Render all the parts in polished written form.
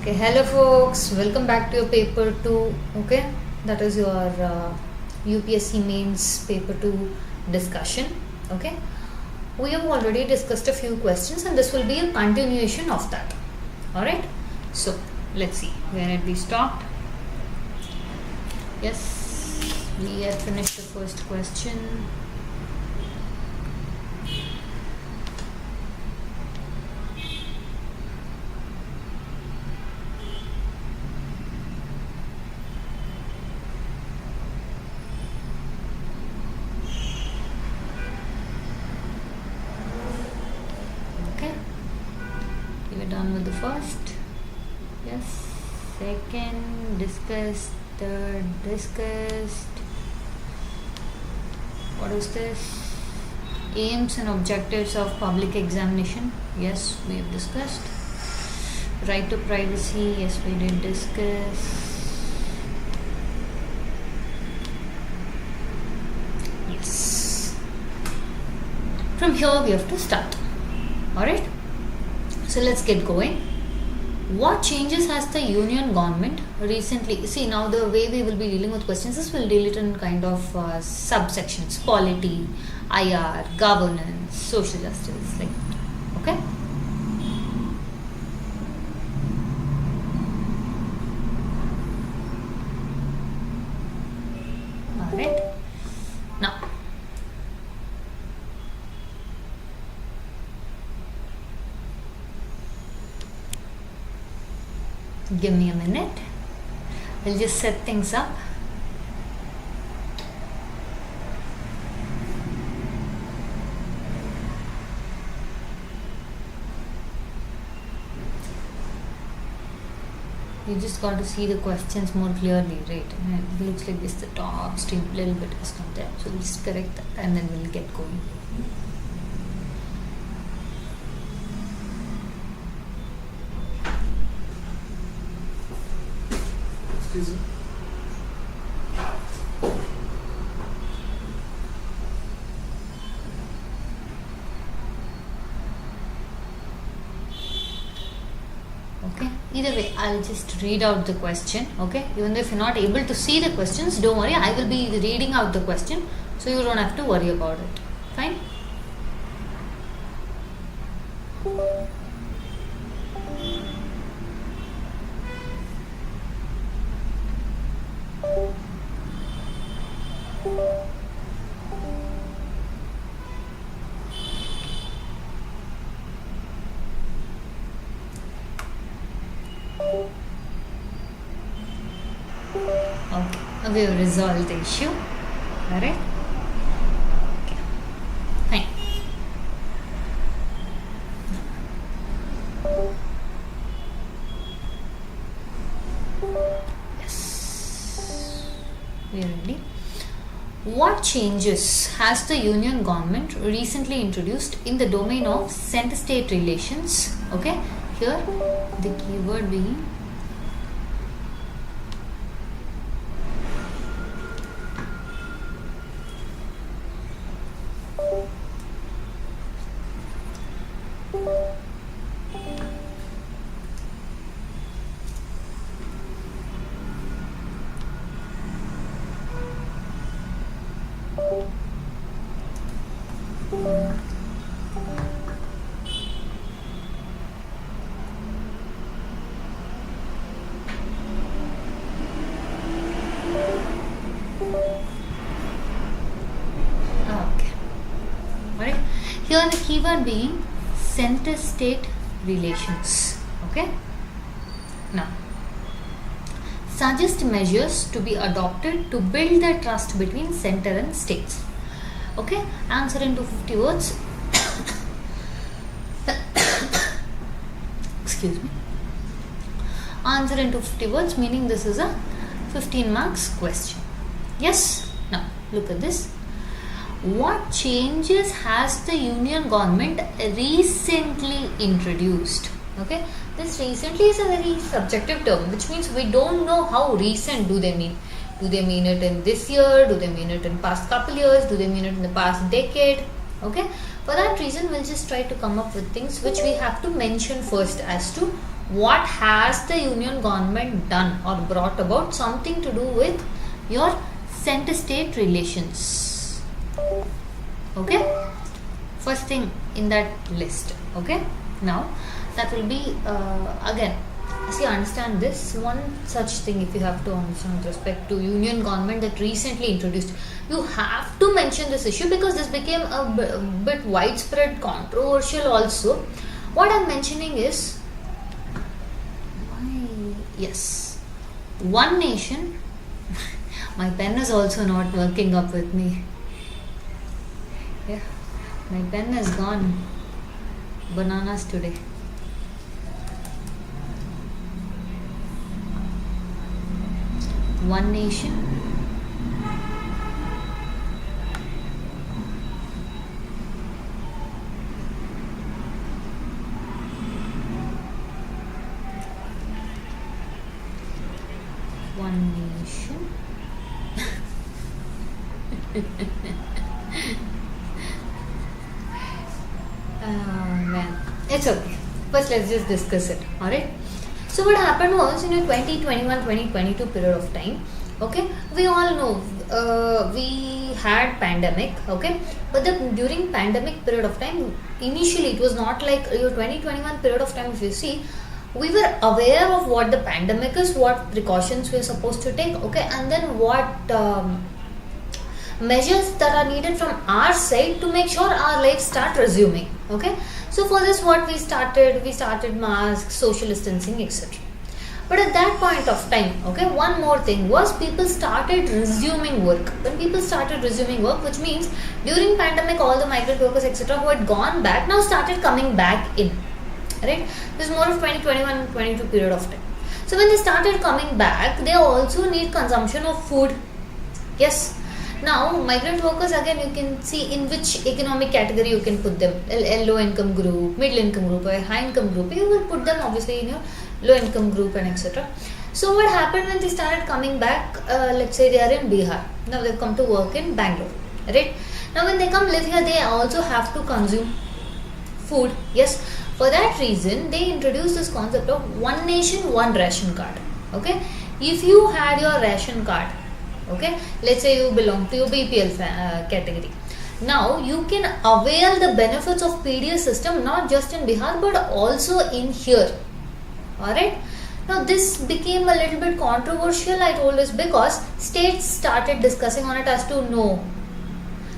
Okay, hello folks, welcome back to your paper 2. Okay, that is your UPSC Mains paper 2 discussion. Okay, we have already discussed a few questions and this will be a continuation of that. Alright, so let's see, where had we stopped? Yes, we have finished the first question. Done with the first. Yes, second discussed, third discussed. What is this? Aims and objectives of public examination. Yes, we have discussed. Right to privacy. Yes, we did discuss. Yes. From here we have to start. Alright. So let's get going. What changes has the union government recently? See, now the way we will be dealing with questions is we'll deal it in kind of subsections: polity, IR, governance, social justice, like that. Okay. All right. Now. Give me a minute. I'll just set things up. You just got to see the questions more clearly, right? It looks like this, the top stream little bit is not there. So we'll just correct that and then we'll get going. Okay, either way I'll just read out the question. Okay, even if you're not able to see the questions, don't worry, I will be reading out the question, so you don't have to worry about it. Fine. Okay, we have resolved the issue. Alright? Okay. Fine. Yes. We are ready. What changes has the union government recently introduced in the domain of center-state relations? Okay, here the keyword being here the keyword being center-state relations. Okay. Now, suggest measures to be adopted to build the trust between center and states. Okay. Answer into 50 words. Excuse me. Answer into 50 words, meaning this is a 15 marks question. Yes. Now, look at this. What changes has the union government recently introduced? Okay, this recently is a very subjective term, which means we don't know how recent do they mean. Do they mean it in this year? Do they mean it in past couple years? Do they mean it in the past decade? Okay, For that reason, we'll just try to come up with things which we have to mention first as to what has the union government done or brought about, something to do with your center-state relations. Okay, first thing in that list. Okay, now that will be again, as you understand this, one such thing if you have to understand with respect to union government that recently introduced, you have to mention this issue because this became a bit widespread, controversial also. What I'm mentioning is, yes, one nation. My pen is also not working up with me. Yeah, my pen has gone bananas today. One nation, one nation. Man, it's okay. First, let's just discuss it. Alright. So what happened was, in a 2021-2022 period of time, okay, we all know we had pandemic, okay, but during pandemic period of time, initially it was not like your 2021 period of time. If you see, we were aware of what the pandemic is, what precautions we are supposed to take, okay, and then what measures that are needed from our side to make sure our lives start resuming, okay. So for this, what we started masks, social distancing, etc. But at that point of time, okay, one more thing was people started resuming work. When people started resuming work, which means during pandemic, all the migrant workers, etc., who had gone back now started coming back in, right? This is more of 2021-22 period of time. So when they started coming back, they also need consumption of food. Yes. Now, migrant workers, again, you can see in which economic category you can put them. Low income group, middle income group, or high income group. You will put them obviously in your low income group and etc. So what happened when they started coming back, let's say they are in Bihar. Now they've come to work in Bengaluru. Right? Now when they come live here, they also have to consume food. Yes. For that reason, they introduced this concept of one nation, one ration card. Okay. If you had your ration card, okay, let's say you belong to your BPL category. Now you can avail the benefits of PDS system not just in Bihar but also in here. Alright. Now this became a little bit controversial, I told this, because states started discussing on it as to no,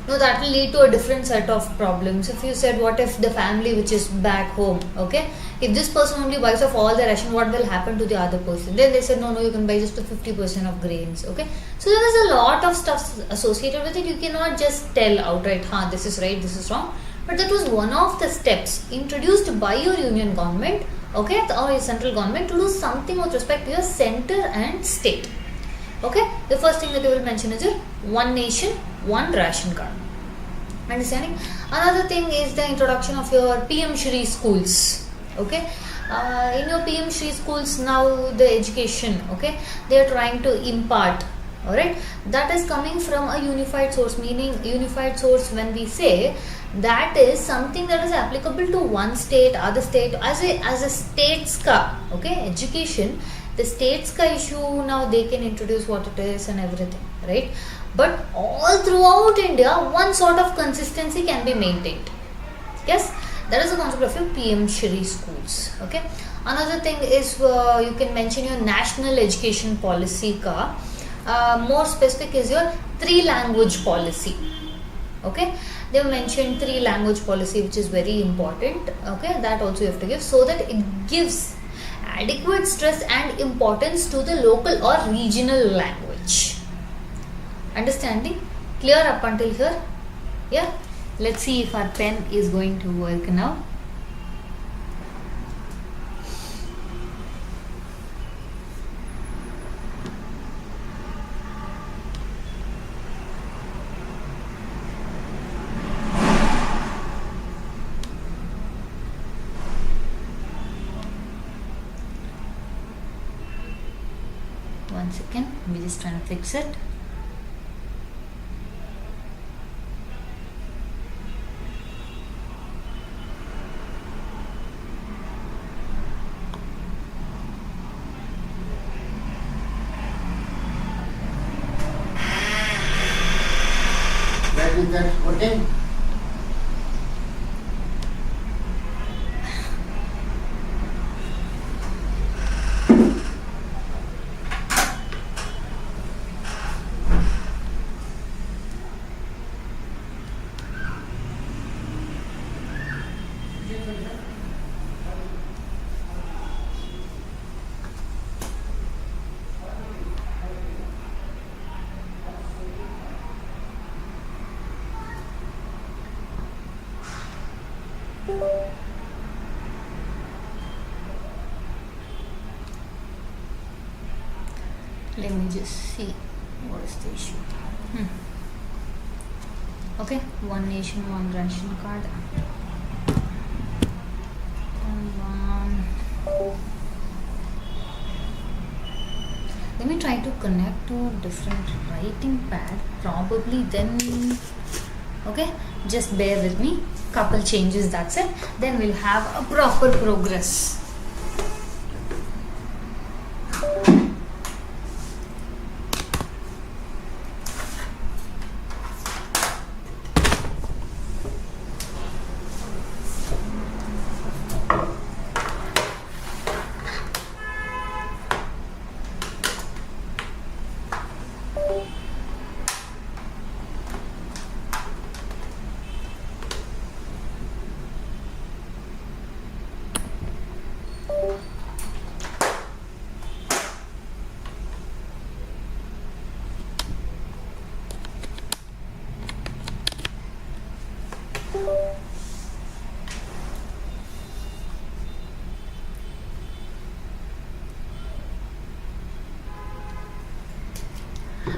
that will lead to a different set of problems. If you said, what if the family which is back home, okay, if this person only buys off all the ration, what will happen to the other person? Then they said, no, you can buy just 50% of grains, okay. So there was a lot of stuff associated with it. You cannot just tell outright, this is right, this is wrong. But that was one of the steps introduced by your union government, okay, or your central government, to do something with respect to your center and state. Okay, the first thing that you will mention is your one nation, one ration card. Understanding? Another thing is the introduction of your PM Shri schools. Okay, in your PM Shri schools now the education, okay, they are trying to impart. Alright, that is coming from a unified source, meaning unified source when we say that is something that is applicable to one state, other state, as a states ka, okay, education. The states ka issue, now they can introduce what it is and everything, right? But all throughout India, one sort of consistency can be maintained. Yes, that is the concept of your PM Shri schools. Okay. Another thing is you can mention your national education policy ka. More specific is your 3-language policy. Okay. They have mentioned 3-language policy, which is very important. Okay, that also you have to give, so that it gives adequate stress and importance to the local or regional language. Understanding? Clear up until here? Yeah? Let's see if our pen is going to work now. One second, we're just trying to fix it. Okay. Let me just see what is the issue. Okay, one nation, one ration card. Let me try to connect to different writing pad. Probably then. Okay, just bear with me. Couple changes. That's it. Then we'll have a proper progress.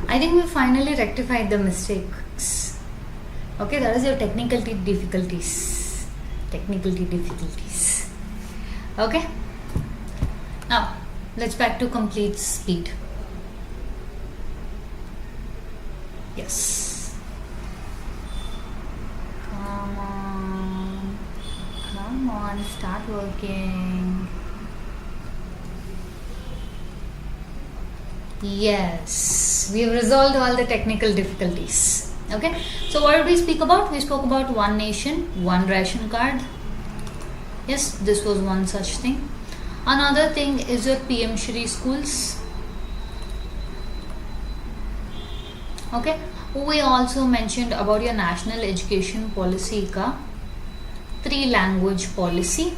I think we finally rectified the mistakes. Okay, that is your technical difficulties. Okay. Now, let's back to complete speed. Yes. Come on, start working. Yes, we have resolved all the technical difficulties. Okay, so what did we speak about? We spoke about one nation, one ration card. Yes, this was one such thing. Another thing is your PM Shri schools. Okay, we also mentioned about your national education policy ka 3-language policy.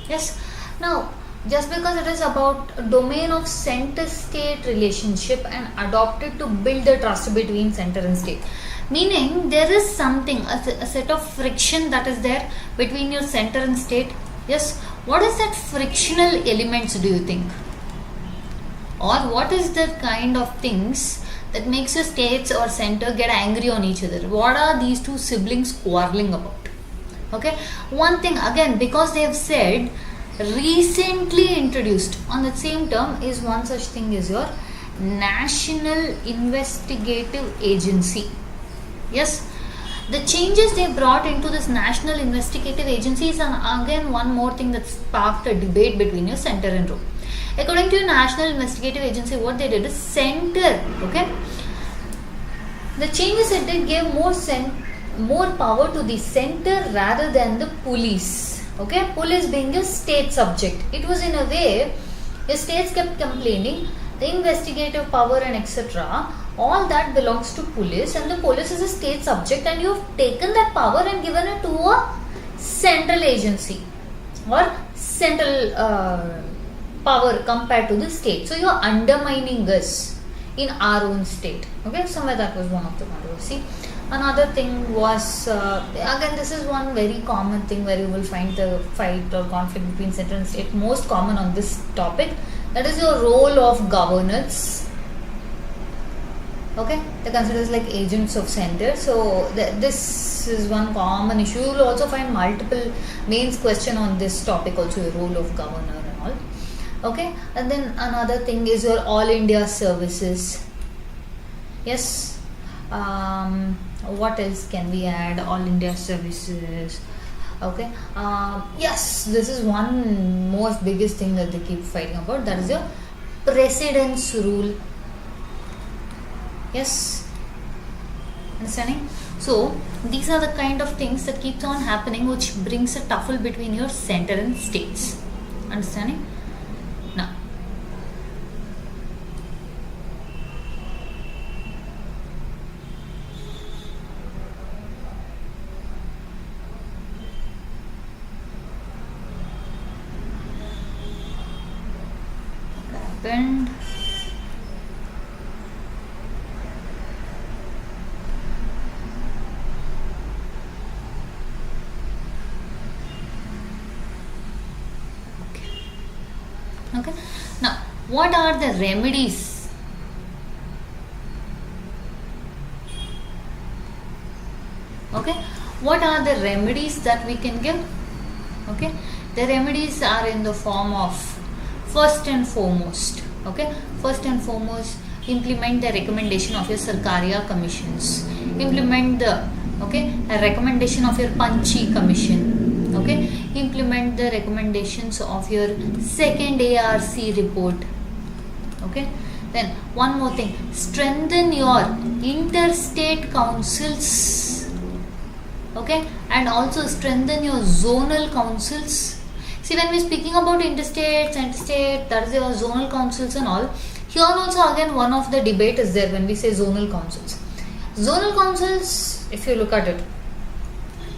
Yes, now just because it is about domain of center-state relationship and adopted to build the trust between center and state, meaning there is something, a set of friction that is there between your center and state. Yes, what is that frictional elements, do you think? Or what is the kind of things that makes your states or center get angry on each other? What are these two siblings quarreling about? Okay, one thing again, because they have said recently introduced on the same term is one such thing is your National Investigative Agency. Yes, the changes they brought into this National Investigative Agency is again one more thing that sparked a debate between your center and row. According to your National Investigative Agency, what they did is center, okay, the changes that they gave more power to the center rather than the police. Okay, police being a state subject. It was in a way, the states kept complaining, the investigative power and etc. All that belongs to police, and the police is a state subject, and you have taken that power and given it to a central agency or central power compared to the state. So you are undermining us in our own state. Okay, somewhere that was one of the controversy. Another thing was, again this is one very common thing where you will find the fight or conflict between center and state, most common on this topic, that is your role of governance. Okay, they're considered as like agents of center. So this is one common issue. You will also find multiple mains question on this topic also, your role of governor and all. Okay, and then another thing is your all India services. Yes. What else can we add? All India services. Okay. Yes, this is one most biggest thing that they keep fighting about. That is your precedence rule. Yes. Understanding? So These are the kind of things that keeps on happening, which brings a tussle between your center and states. Understanding? Now, what happened? Okay. Now, what are the remedies? Okay. What are the remedies that we can give? Okay. The remedies are in the form of, first and foremost, okay, first and foremost, implement the recommendation of your Sarkariya commissions. Implement the, okay, a recommendation of your Panchi commission. Okay, implement the recommendations of your second ARC report. Okay, then one more thing, strengthen your interstate councils. Okay, and also strengthen your zonal councils. See, when we are speaking about interstate, interstate, that is your zonal councils and all, here also again one of the debate is there when we say zonal councils. Zonal councils, if you look at it,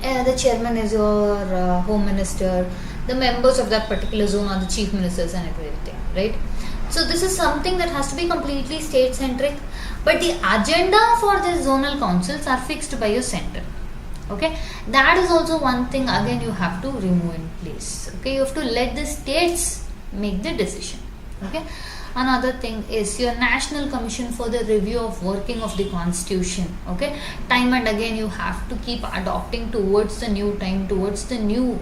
the chairman is your home minister, the members of that particular zone are the chief ministers and everything, right? So this is something that has to be completely state centric, but the agenda for the zonal councils are fixed by your center. Okay, that is also one thing again you have to remove in place. Okay, you have to let the states make the decision. Okay, another thing is your National Commission for the Review of Working of the Constitution. Okay, time and again you have to keep adopting towards the new time, towards the new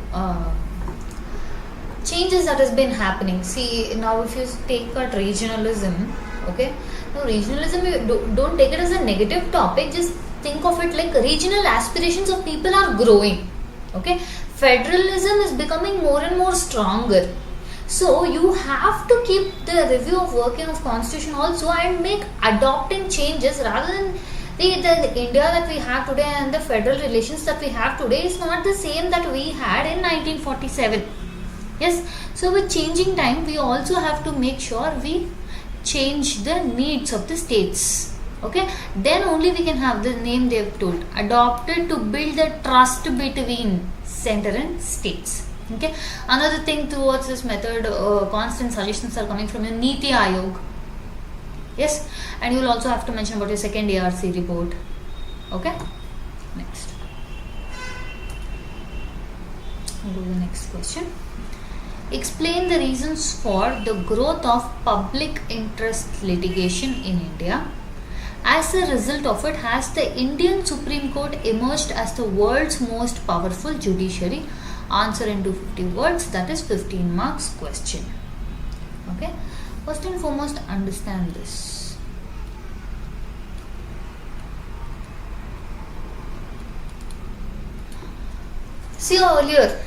changes that has been happening. See, now if you take at regionalism, okay, now regionalism, you don't take it as a negative topic, just think of it like regional aspirations of people are growing. Okay, federalism is becoming more and more stronger. So you have to keep the review of working of constitution also and make adopting changes rather than the India that we have today and the federal relations that we have today is not the same that we had in 1947. Yes, so with changing time we also have to make sure we change the needs of the states. Okay, then only we can have the name they have told, adopted to build the trust between center and states. Okay, another thing towards this method, constant suggestions are coming from your Niti Aayog. Yes, and you will also have to mention about your second ARC report. Okay, next. I'll go to the next question. Explain the reasons for the growth of public interest litigation in India. As a result of it, has the Indian Supreme Court emerged as the world's most powerful judiciary? Answer into 50 words, that is 15 marks question. Okay, first and foremost, understand this. See earlier,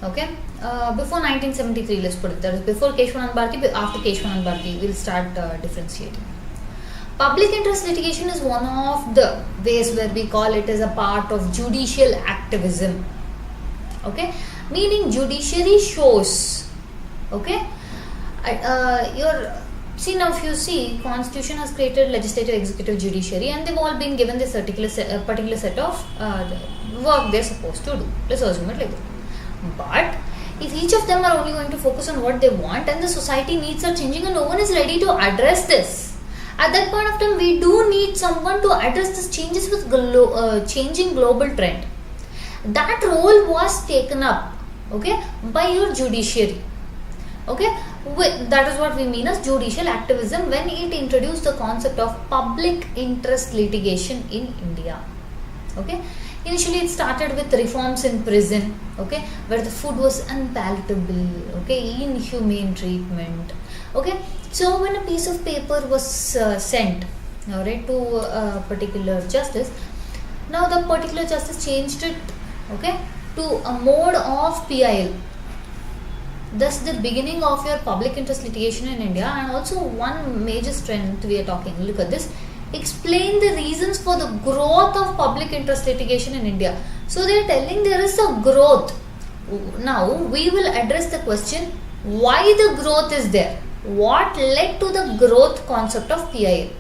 okay, before 1973, let's put it, that is before Keshwanand Bharati, after Keshwanand Bharati, we'll start differentiating. Public interest litigation is one of the ways where we call it as a part of judicial activism. Okay, meaning judiciary shows. Okay, see now if you see, constitution has created legislative, executive, judiciary, and they've all been given this particular set of work they're supposed to do. Let's assume it like that. But if each of them are only going to focus on what they want and the society needs are changing and no one is ready to address this, at that point of time we do need someone to address these changes with changing global trend. That role was taken up, okay, by your judiciary. Okay, that is what we mean as judicial activism when it introduced the concept of public interest litigation in India. Okay, initially it started with reforms in prison, okay, where the food was unpalatable, okay, inhumane treatment. Okay, so when a piece of paper was sent, alright, to a particular justice, now the particular justice changed it, okay, to a mode of PIL. Thus the beginning of your public interest litigation in India. And also one major strength we are talking, look at this, explain the reasons for the growth of public interest litigation in India. So they are telling there is a growth. Now we will address the question, why the growth is there? What led to the growth concept of PIL?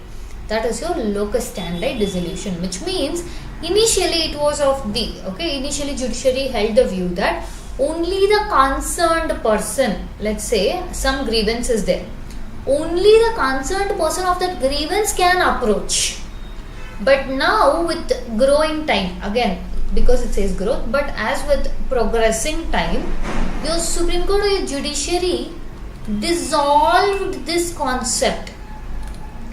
That is your locus standi dissolution, which means initially it was of the, initially judiciary held the view that only the concerned person, let's say some grievance is there, only the concerned person of that grievance can approach. But now with growing time, again because it says growth, but as with progressing time, your Supreme Court or your judiciary dissolved this concept,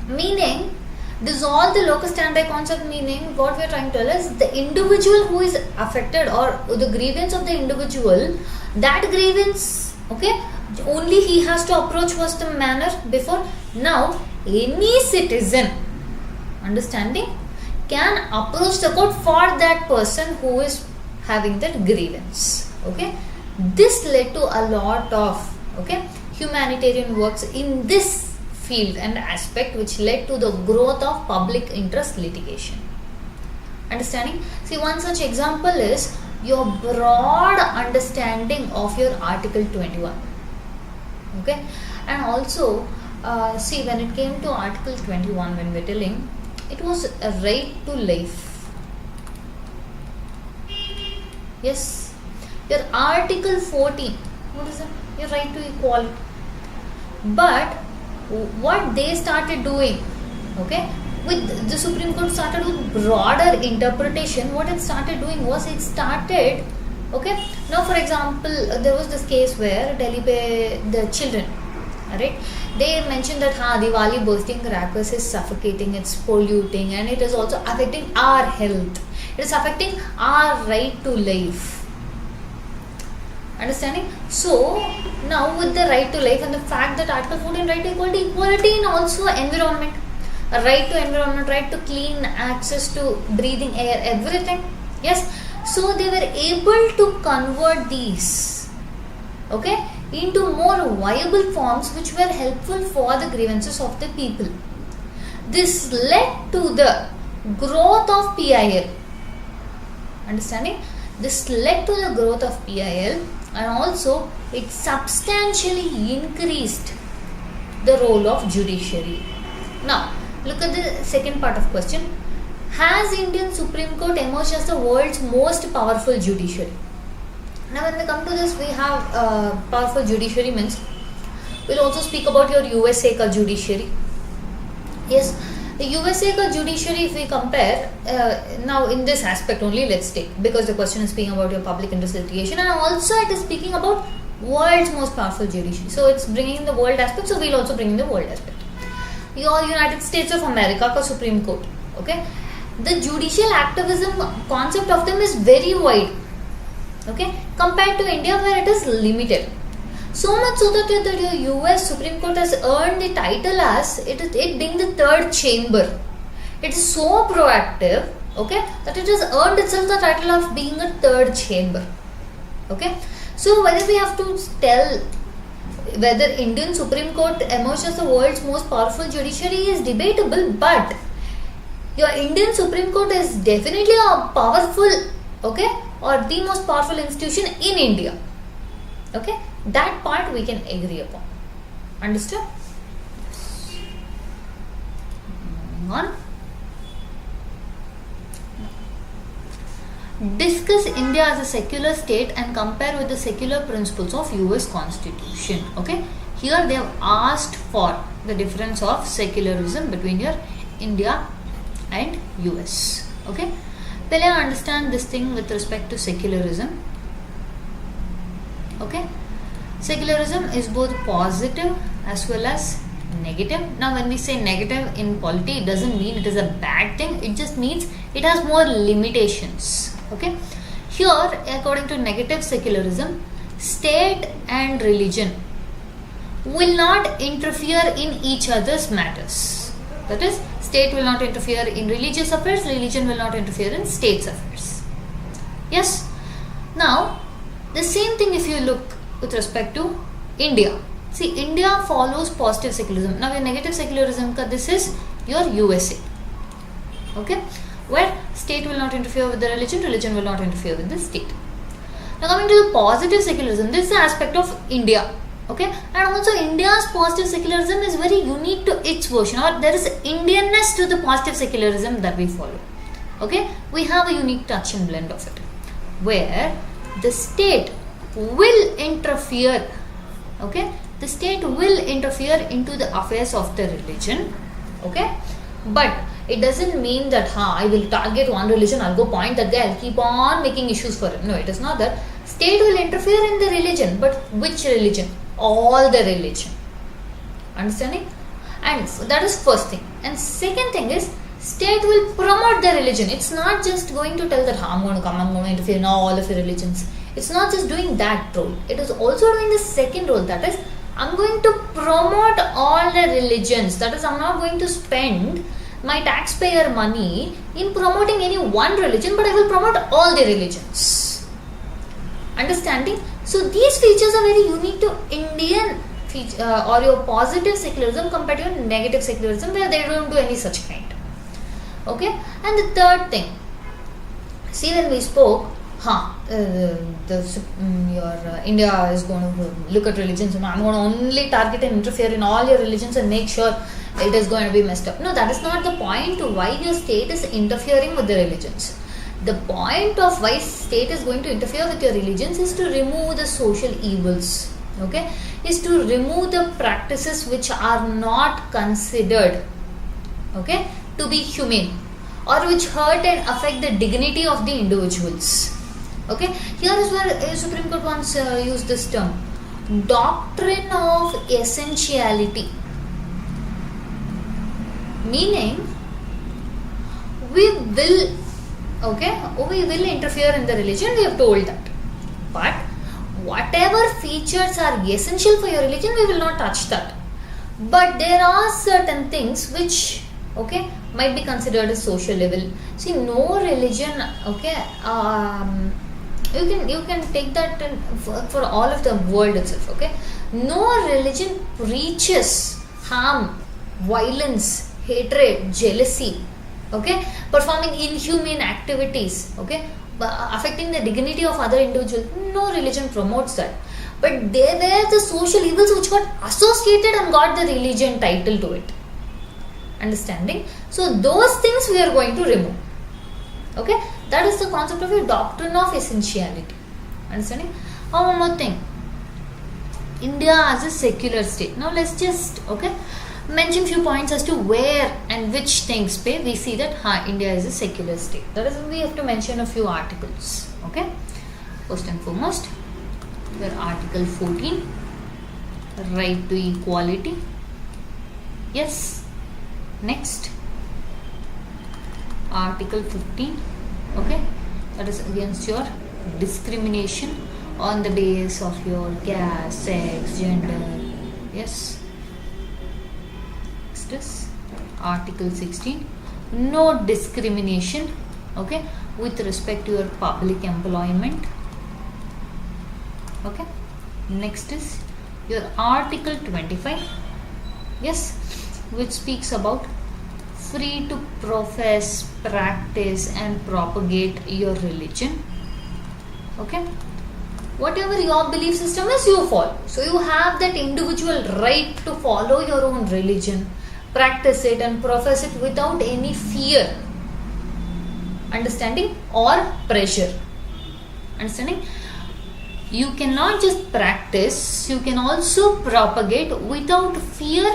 meaning dissolve the locus standi concept, meaning what we are trying to tell is the individual who is affected or the grievance of the individual, that grievance, only he has to approach was the manner before. Now any citizen, understanding, can approach the court for that person who is having that grievance. This led to a lot of humanitarian works in this field and aspect, which led to the growth of public interest litigation. Understanding? See, one such example is your broad understanding of your Article 21. And also see, when it came to Article 21, when we're telling, it was a right to life. Yes. Your Article 14, what is it? Your right to equality. But what they started doing, with the Supreme Court started with broader interpretation. What it started doing was, it started, now for example, there was this case where Delhi pe the children, right, they mentioned that Diwali bursting crackers is suffocating, it's polluting, and it is also affecting our health, it is affecting our right to life. Understanding? So now with the right to life and the fact that Article 14, right to equality, equality in also environment, a right to environment, right to clean access to breathing air, everything. Yes. So they were able to convert these into more viable forms which were helpful for the grievances of the people. This led to the growth of PIL. Understanding? This led to the growth of PIL, and also it substantially increased the role of judiciary. Now look at the second part of question. Has Indian Supreme Court emerged as the world's most powerful judiciary? Now when we come to this, we have powerful judiciary means, we'll also speak about your USA ka judiciary. Yes, the USA ka judiciary, if we compare, now in this aspect only let's take, because the question is speaking about your public interest litigation, and also it is speaking about world's most powerful judiciary. So it's bringing the world aspect, so we'll also bring in the world aspect. Your United States of America ka Supreme Court, the judicial activism concept of them is very wide, compared to India where it is limited. So much so that your US Supreme Court has earned the title as it being the third chamber. It is so proactive, that it has earned itself the title of being a third chamber. So whether we have to tell whether Indian Supreme Court emerged as the world's most powerful judiciary is debatable, but your Indian Supreme Court is definitely a powerful, or the most powerful institution in India. That part we can agree upon. Understood? Moving on. Discuss India as a secular state and compare with the secular principles of US Constitution. Here they have asked for the difference of secularism between your India and US. Pehle understand this thing with respect to secularism. Secularism is both positive as well as negative. Now when we say negative in polity, it doesn't mean it is a bad thing, it just means it has more limitations. Here, according to negative secularism, state and religion will not interfere in each other's matters. That is, state will not interfere in religious affairs, religion will not interfere in state's affairs. Yes. Now the same thing if you look with respect to India. See, India follows positive secularism. Now your negative secularism, this is your USA. Okay, where state will not interfere with the religion, religion will not interfere with the state. Now coming to the positive secularism, this is the aspect of India. Okay, and also India's positive secularism is very unique to its version, or there is Indianness to the positive secularism that we follow. Okay, we have a unique touch and blend of it, where the state will interfere. Okay, the state will interfere into the affairs of the religion. Okay, but it doesn't mean that I will target one religion, I'll go point that guy, I'll keep on making issues for it. No, it is not that. State will interfere in the religion, but which religion? All the religion. Understanding? And that is first thing. And second thing is, state will promote the religion. It's not just going to tell that I'm going to come, I'm going to interfere in all of the religions. It's not just doing that role. It is also doing the second role, that is, I'm going to promote all the religions. That is, I'm not going to spend my taxpayer money in promoting any one religion, but I will promote all the religions. Understanding? So these features are very unique to Indian or your positive secularism compared to your negative secularism, where they don't do any such kind. Okay, and the third thing, see, when we spoke, India is going to look at religions, I'm going to only target and interfere in all your religions and make sure it is going to be messed up. No, that is not the point to why your state is interfering with the religions. The point of why state is going to interfere with your religions is to remove the social evils. Okay, is to remove the practices which are not considered, okay, to be humane, or which hurt and affect the dignity of the individuals. Okay, here is where Supreme Court once used this term, doctrine of essentiality, meaning we will interfere in the religion, we have told that, but whatever features are essential for your religion, we will not touch that. But there are certain things which, okay, might be considered as social level. See, no religion, okay, you can take that for all of the world itself. Okay, no religion preaches harm, violence, hatred, jealousy, okay, performing inhumane activities, okay, affecting the dignity of other individuals. No religion promotes that. But there were the social evils which got associated and got the religion title to it. Understanding? So those things we are going to remove. Okay, that is the concept of a doctrine of essentiality. Understanding? Now one more thing, India as a secular state. Now let's just, okay, mention few points as to where and which things we see that India is a secular state. That is, we have to mention a few articles. Okay, first and foremost, your Article 14, right to equality. Yes. Next, Article 15, okay, that is against your discrimination on the basis of your caste, sex, gender. Yes. Next is Article 16, no discrimination, okay, with respect to your public employment. Okay. Next is your Article 25, yes, which speaks about free to profess, practice and propagate your religion. Okay, whatever your belief system is, you follow. So you have that individual right to follow your own religion, practice it and profess it without any fear, understanding, or pressure. Understanding? You cannot just practice, you can also propagate without fear,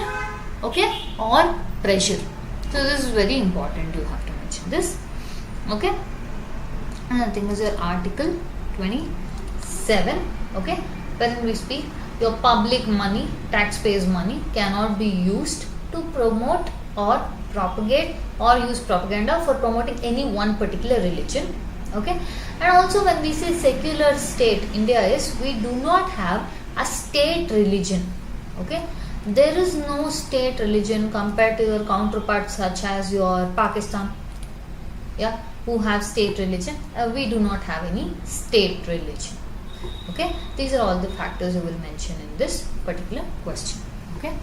okay, or pressure. So this is very important, you have to mention this. Okay, another thing is your Article 27, okay, when we speak, your public money, taxpayers' money cannot be used to promote or propagate or use propaganda for promoting any one particular religion. Okay, and also when we say secular state, India is, we do not have a state religion. Okay, there is no state religion compared to your counterparts such as your Pakistan, yeah, who have state religion. We do not have any state religion. Okay, these are all the factors you will mention in this particular question. Okay.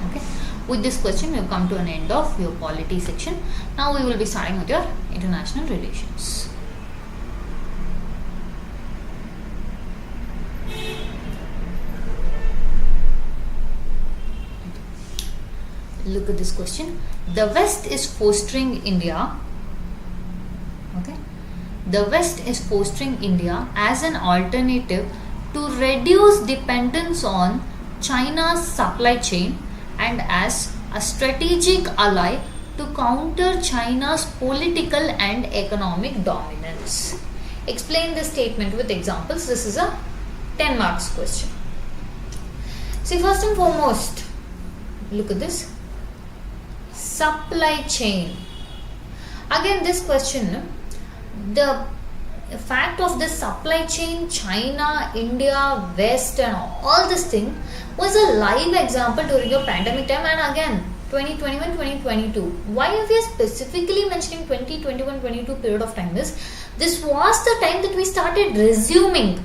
Okay, With this question, we have come to an end of your polity section. Now we will be starting with your international relations. Look at this question. The West is fostering India. Okay. The West is fostering India as an alternative to reduce dependence on China's supply chain and as a strategic ally to counter China's political and economic dominance. Explain this statement with examples. This is a 10 marks question. See, first and foremost, look at this. Supply chain. Again, this question, the fact of the supply chain, China, India, West and all this thing was a live example during your pandemic time, and again 2021, 2022. Why are we specifically mentioning 2021, 22 period of time is, this was the time that we started resuming.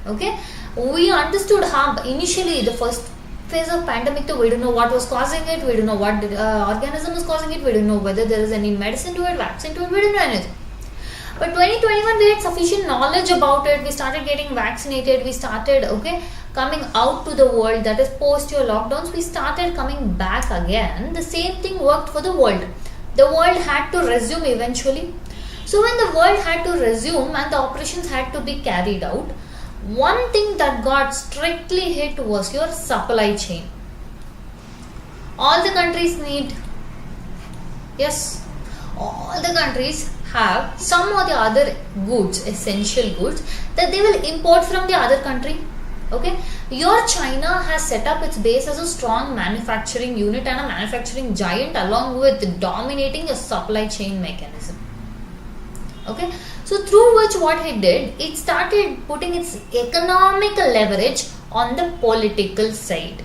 Okay, we understood how initially the first phase of pandemic, we don't know what was causing it, we don't know what organism was causing it, we don't know whether there is any medicine to it, vaccine to it, we don't know anything. But 2021 we had sufficient knowledge about it, we started getting vaccinated, we started coming out to the world, that is post your lockdowns, we started coming back again. The same thing worked for the world. The world had to resume eventually. So when the world had to resume and the operations had to be carried out, one thing that got strictly hit was your supply chain. All the countries need, yes, all the countries have some or the other goods, essential goods, that they will import from the other country. Okay, your China has set up its base as a strong manufacturing unit and a manufacturing giant, along with dominating a supply chain mechanism. Okay, so through which what it did, it started putting its economical leverage on the political side.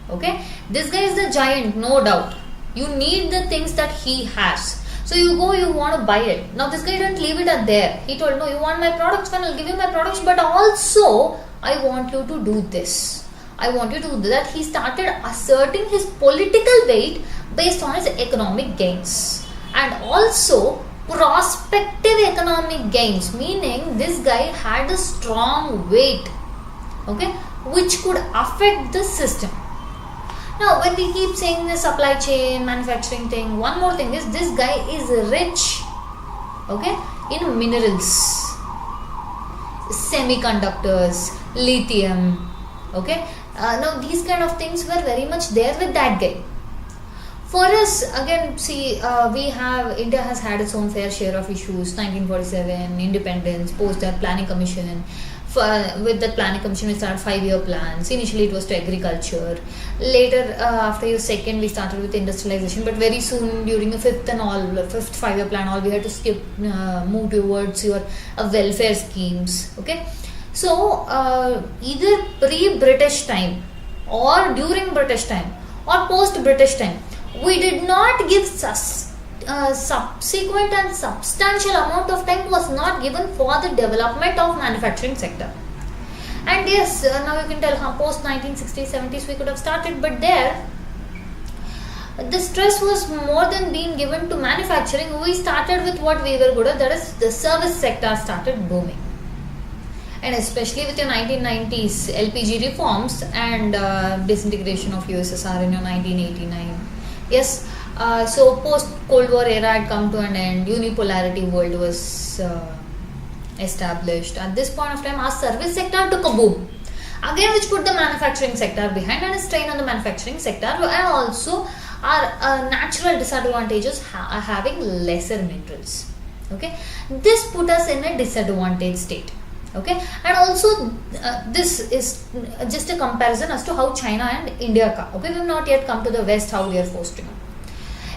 Okay, this guy is the giant, no doubt. You need the things that he has. So you go, you want to buy it. Now this guy didn't leave it at there. He told, no, you want my products, fine, I'll give you my products, but also I want you to do this. I want you to do that. He started asserting his political weight based on his economic gains. And also prospective economic gains, meaning this guy had a strong weight, which could affect the system. Now when we keep saying the supply chain, manufacturing thing, one more thing is, this guy is rich in minerals, semiconductors, lithium. Now these kind of things were very much there with that guy. For us, again, see, India has had its own fair share of issues. 1947, independence, post that planning commission. With that planning commission, we started 5-year plans. Initially, it was to agriculture. Later, after your second, we started with industrialization. But very soon, during the fifth 5-year plan, we had to skip, move towards your welfare schemes. Okay, so either pre-British time or during British time or post-British time, we did not give subsequent and substantial amount of time was not given for the development of manufacturing sector. And yes, now you can tell how post 1960s, 70s we could have started, but there the stress was more than being given to manufacturing. We started with what we were good at, that is the service sector started booming. And especially with your 1990s LPG reforms and disintegration of USSR in your 1989. Yes, so post Cold War era had come to an end, unipolarity world was established. At this point of time, our service sector took a boom, again which put the manufacturing sector behind and a strain on the manufacturing sector, and also our natural disadvantages having lesser minerals. This put us in a disadvantaged state. And also this is just a comparison as to how China and India come. We have not yet come to the West, how they are fostering.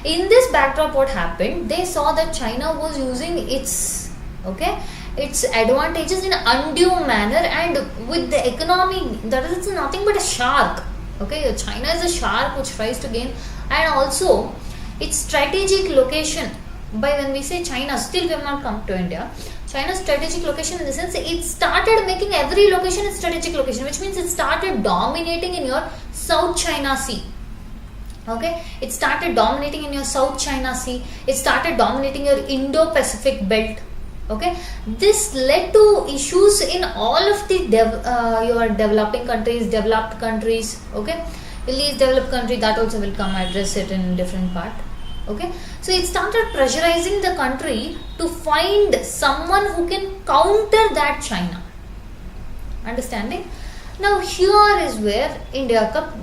In this backdrop, what happened, they saw that China was using its advantages in an undue manner, and with the economy, that is, it's nothing but a shark. China is a shark which tries to gain, and also its strategic location. By when we say China, still we have not come to India. China's strategic location, in the sense it started making every location its strategic location, which means it started dominating in your South China Sea. Okay, it started dominating in your South China Sea. It started dominating your Indo-Pacific belt. Okay, this led to issues in all of the your developing countries, developed countries. Okay, the least developed country, that also will come address it in different part. Okay, so it started pressurizing the country to find someone who can counter that China. Understanding? Now here is where India Cup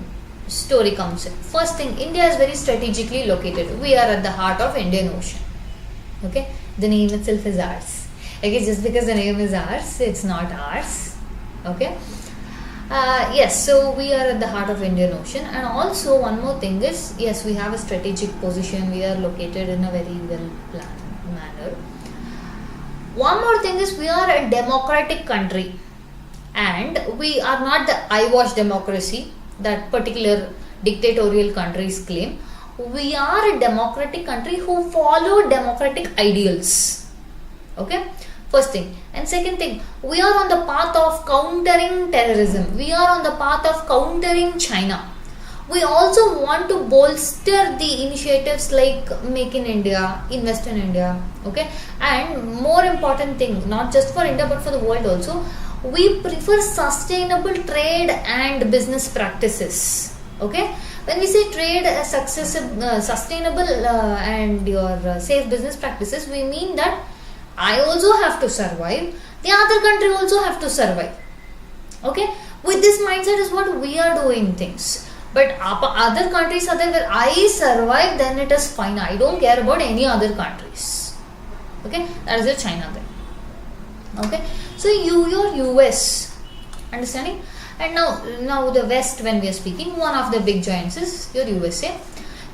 story comes in. First thing, India is very strategically located. We are at the heart of Indian Ocean. Okay, the name itself is ours. Okay, just because the name is ours, it's not ours. Okay, yes, so we are at the heart of Indian Ocean, and also one more thing is, yes, we have a strategic position. We are located in a very well planned manner. One more thing is, we are a democratic country, and we are not the eyewash democracy that particular dictatorial countries claim. We are a democratic country who follow democratic ideals. Okay, first thing. And second thing, we are on the path of countering terrorism. We are on the path of countering China. We also want to bolster the initiatives like Make in India, Invest in India. Okay, and more important thing, not just for India but for the world also, we prefer sustainable trade and business practices. Okay, when we say trade, sustainable and your safe business practices, we mean that I also have to survive, the other country also have to survive. Okay, with this mindset is what we are doing things. But other countries are there where I survive, then it is fine. I don't care about any other countries. Okay, that is your China there. Okay, so your US, understanding? And now the West, when we are speaking, one of the big giants is your USA.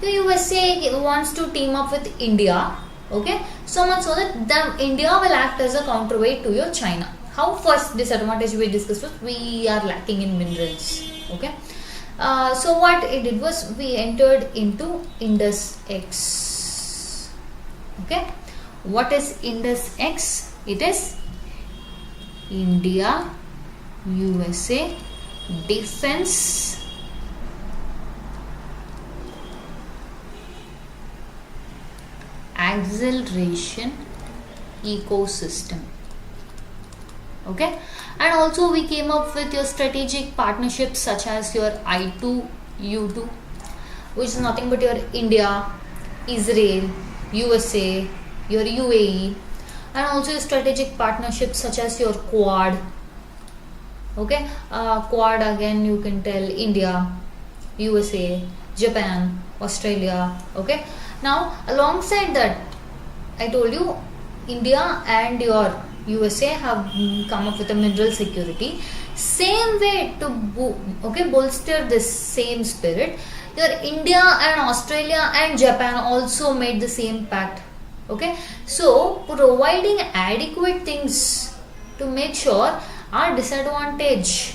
The USA wants to team up with India. Okay, so much so that India will act as a counterweight to your China. How? First disadvantage we discussed was we are lacking in minerals. Okay, so what it did was we entered into Indus X. Okay, what is Indus X? It is India USA Defense Acceleration Ecosystem. Okay, and also we came up with your strategic partnerships such as your I2, U2, which is nothing but your India, Israel, USA, your UAE, and also your strategic partnerships such as your Quad. Okay, Quad again you can tell India, USA, Japan, Australia. Okay, now alongside that, I told you India and your USA have come up with a mineral security. Same way to bolster this same spirit, your India and Australia and Japan also made the same pact. Okay, so providing adequate things to make sure our disadvantage,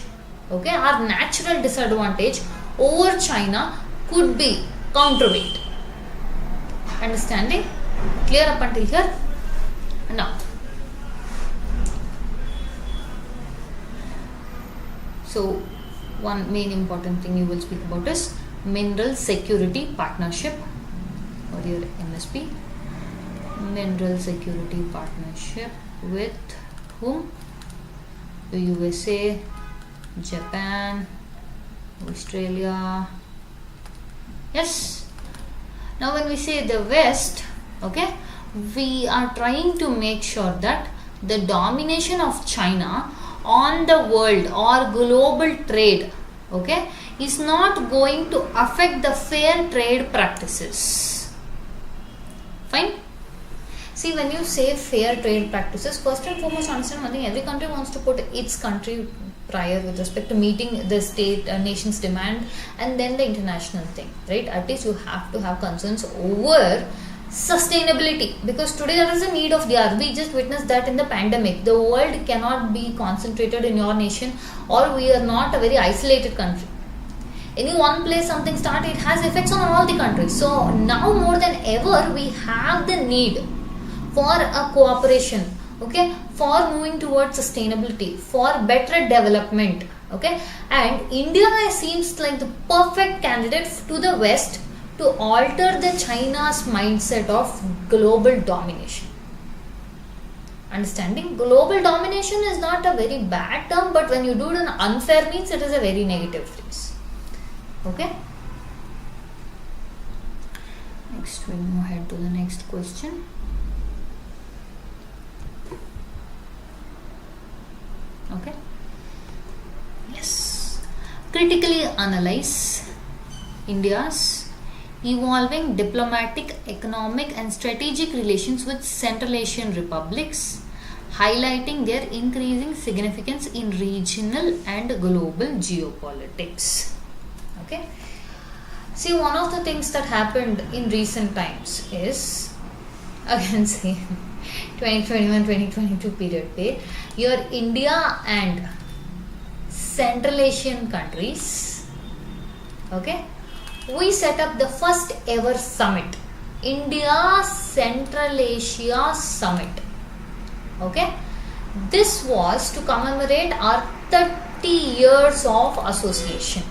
okay, our natural disadvantage over China could be counterweight. Understanding? Clear up until here? Now, so one main important thing you will speak about is Mineral Security Partnership, or your MSP. Mineral Security Partnership with whom? The USA, Japan, Australia. Yes. Now when we say the West, okay, we are trying to make sure that the domination of China on the world or global trade, okay, is not going to affect the fair trade practices. Fine. See, when you say fair trade practices, first and foremost understand one thing, every country wants to put its country prior with respect to meeting the state nation's demand and then the international thing, right? At least you have to have concerns over sustainability, because today there is a need of the hour. We just witnessed that in the pandemic. The world cannot be concentrated in your nation, or we are not a very isolated country. Any one place something starts, it has effects on all the countries. So now more than ever we have the need for a cooperation, okay, for moving towards sustainability, for better development, okay, and India seems like the perfect candidate to the West to alter the China's mindset of global domination. Understanding? Global domination is not a very bad term, but when you do it in unfair means it is a very negative phrase. Okay? Next, we'll move ahead to the next question. Okay? Yes. Critically analyze India's evolving diplomatic, economic and strategic relations with Central Asian republics, highlighting their increasing significance in regional and global geopolitics. Okay. See, one of the things that happened in recent times is, again see, 2021-2022 period pe, your India and Central Asian countries, okay, we set up the first ever summit, India Central Asia Summit. Okay, this was to commemorate our 30 years of association.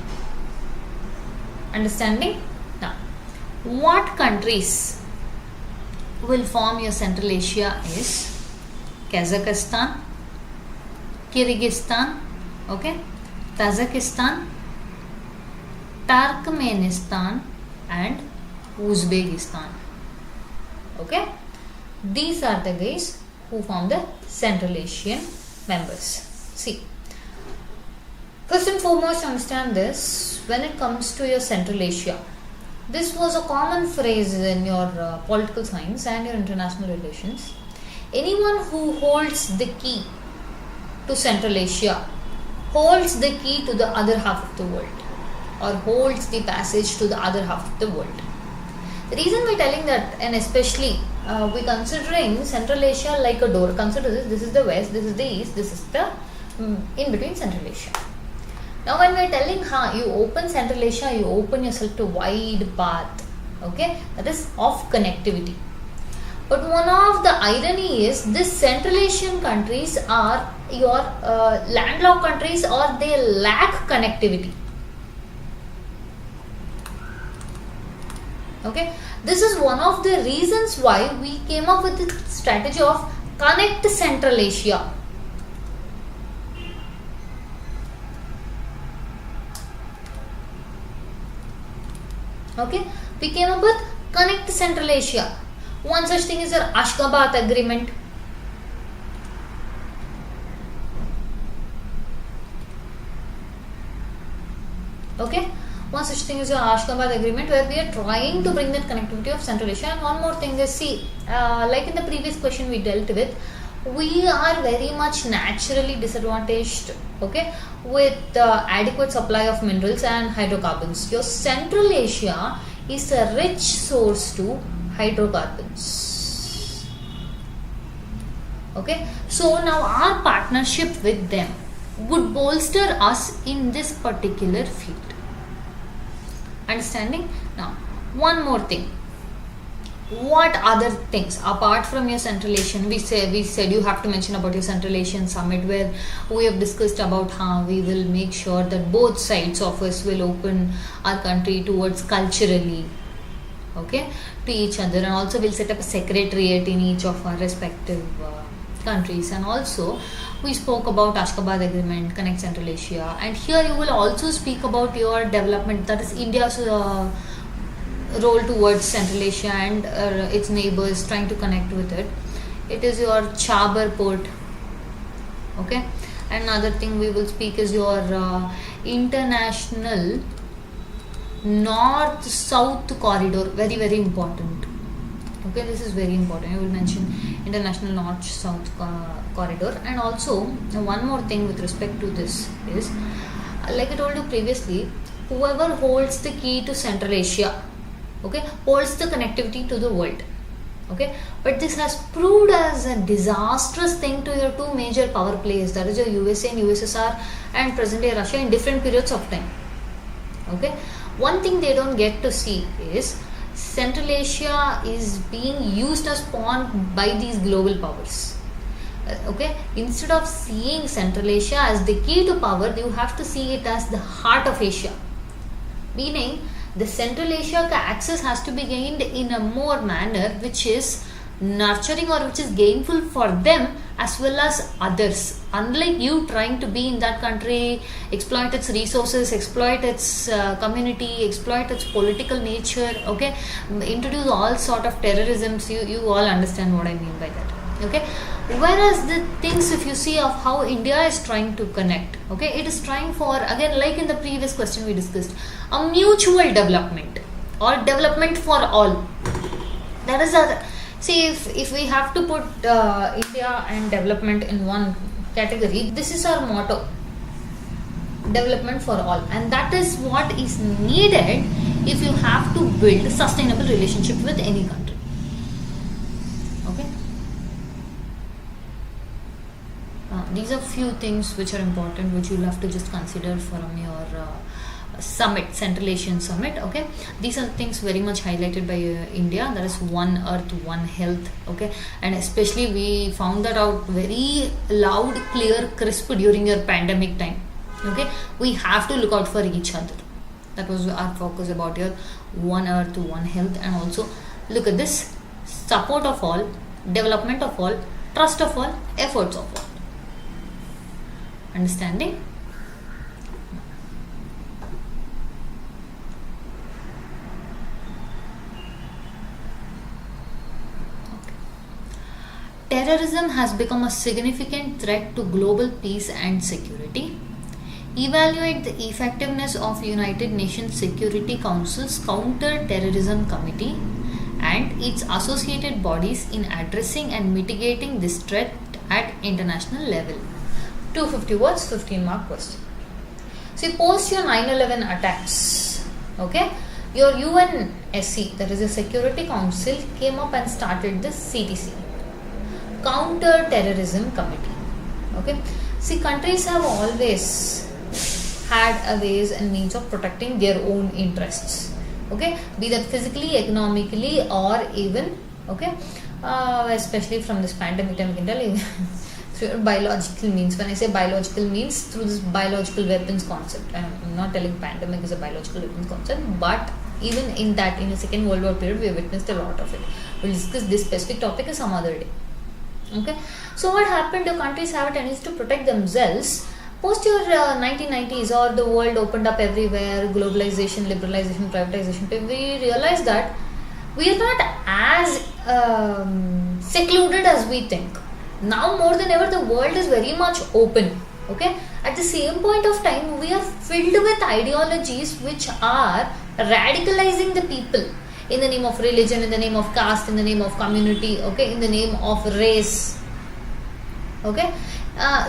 Understanding? Now, what countries will form your Central Asia is Kazakhstan, Kyrgyzstan, okay, Tajikistan, Turkmenistan and Uzbekistan. Okay, these are the guys who form the Central Asian members. See, first and foremost, understand this. When it comes to your Central Asia, this was a common phrase in your political science and your international relations. Anyone who holds the key to Central Asia holds the key to the other half of the world, or holds the passage to the other half of the world. The reason we're telling that, and especially we're considering Central Asia like a door. Consider this is the west, this is the east, this is the in between Central Asia. Now when we're telling you open Central Asia, you open yourself to wide path, okay, that is of connectivity. But one of the irony is this Central Asian countries are your landlocked countries, or they lack connectivity. Okay, this is one of the reasons why we came up with the strategy of Connect Central Asia. Okay, we came up with Connect Central Asia. One such thing is your Ashgabat Agreement. Okay, one such thing is your Ashgabat Agreement, where we are trying to bring that connectivity of Central Asia. And one more thing is, see, like in the previous question we dealt with, we are very much naturally disadvantaged, okay, with adequate supply of minerals and hydrocarbons. Your Central Asia is a rich source to hydrocarbons. Okay, so now our partnership with them would bolster us in this particular field. Understanding? Now, one more thing. What other things apart from your Central Asian? We said you have to mention about your Central Asian Summit, where we have discussed about how we will make sure that both sides of us will open our country towards culturally, okay, to each other, and also we'll set up a secretariat in each of our respective countries. And also we spoke about Ashgabat Agreement, Connect Central Asia, and here you will also speak about your development, that is India's role towards Central Asia and its neighbors, trying to connect with it. It is your Chabar port. Okay, another thing we will speak is your international north-south corridor. Very, very important. Okay, this is very important. I will mention international north-south corridor. And also one more thing with respect to this is, like I told you previously, whoever holds the key to Central Asia, okay, holds the connectivity to the world. Okay, but this has proved as a disastrous thing to your two major power players, that is your USA and USSR and present day Russia, in different periods of time. Okay, one thing they don't get to see is Central Asia is being used as pawn by these global powers. Okay, instead of seeing Central Asia as the key to power, you have to see it as the heart of Asia. Meaning, the Central Asia access has to be gained in a more manner which is nurturing or which is gainful for them as well as others. Unlike you trying to be in that country, exploit its resources, exploit its community, exploit its political nature, okay, introduce all sort of terrorisms. You all understand what I mean by that, okay. Whereas the things, if you see of how India is trying to connect, okay, it is trying for, again, like in the previous question we discussed, a mutual development or development for all. That is a, see, if we have to put India and development in one category, this is our motto, development for all, and that is what is needed if you have to build a sustainable relationship with any country, okay. These are few things which are important, which you'll have to just consider from your summit, Central Asian Summit, okay. These are things very much highlighted by India, that is One Earth, One Health, okay, and especially we found that out very loud, clear, crisp during your pandemic time, okay. We have to look out for each other. That was our focus about your One Earth, One Health, and also look at this, support of all, development of all, trust of all, efforts of all. Understanding? Terrorism has become a significant threat to global peace and security. Evaluate the effectiveness of United Nations Security Council's Counter-Terrorism Committee and its associated bodies in addressing and mitigating this threat at international level. 250 words, 15 mark question. See, post your 9/11 attacks, okay, your UNSC, that is the Security Council, came up and started the CTC, Counter-Terrorism Committee, okay. See, countries have always had a ways and means of protecting their own interests, okay, be that physically, economically, or even, okay, especially from this pandemic time, we can tell you through biological means. When I say biological means, through this biological weapons concept. I'm not telling pandemic is a biological weapons concept, but even in that, in the Second World War period, we have witnessed a lot of it. We'll discuss this specific topic some other day. Okay, so what happened? The countries have a tendency to protect themselves. Post your 1990s, or the world opened up everywhere, globalization, liberalization, privatization, we realized that we are not as secluded as we think. Now more than ever, the world is very much open. Okay, at the same point of time, we are filled with ideologies which are radicalizing the people in the name of religion, in the name of caste, in the name of community, okay, in the name of race, okay.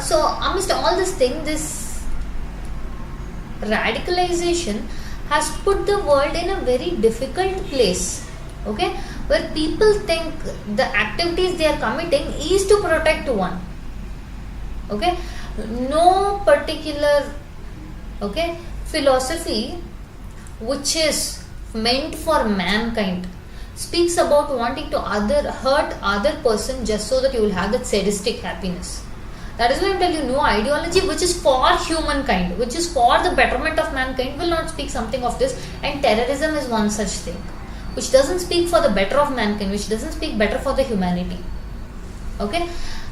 So amidst all this thing, this radicalization has put the world in a very difficult place, okay, where people think the activities they are committing is to protect one, okay. No particular, okay, philosophy which is meant for mankind speaks about wanting to hurt other person just so that you will have that sadistic happiness. That is why I tell you, no ideology which is for humankind, which is for the betterment of mankind, will not speak something of this. And terrorism is one such thing, which doesn't speak for the better of mankind, which doesn't speak better for the humanity. Okay.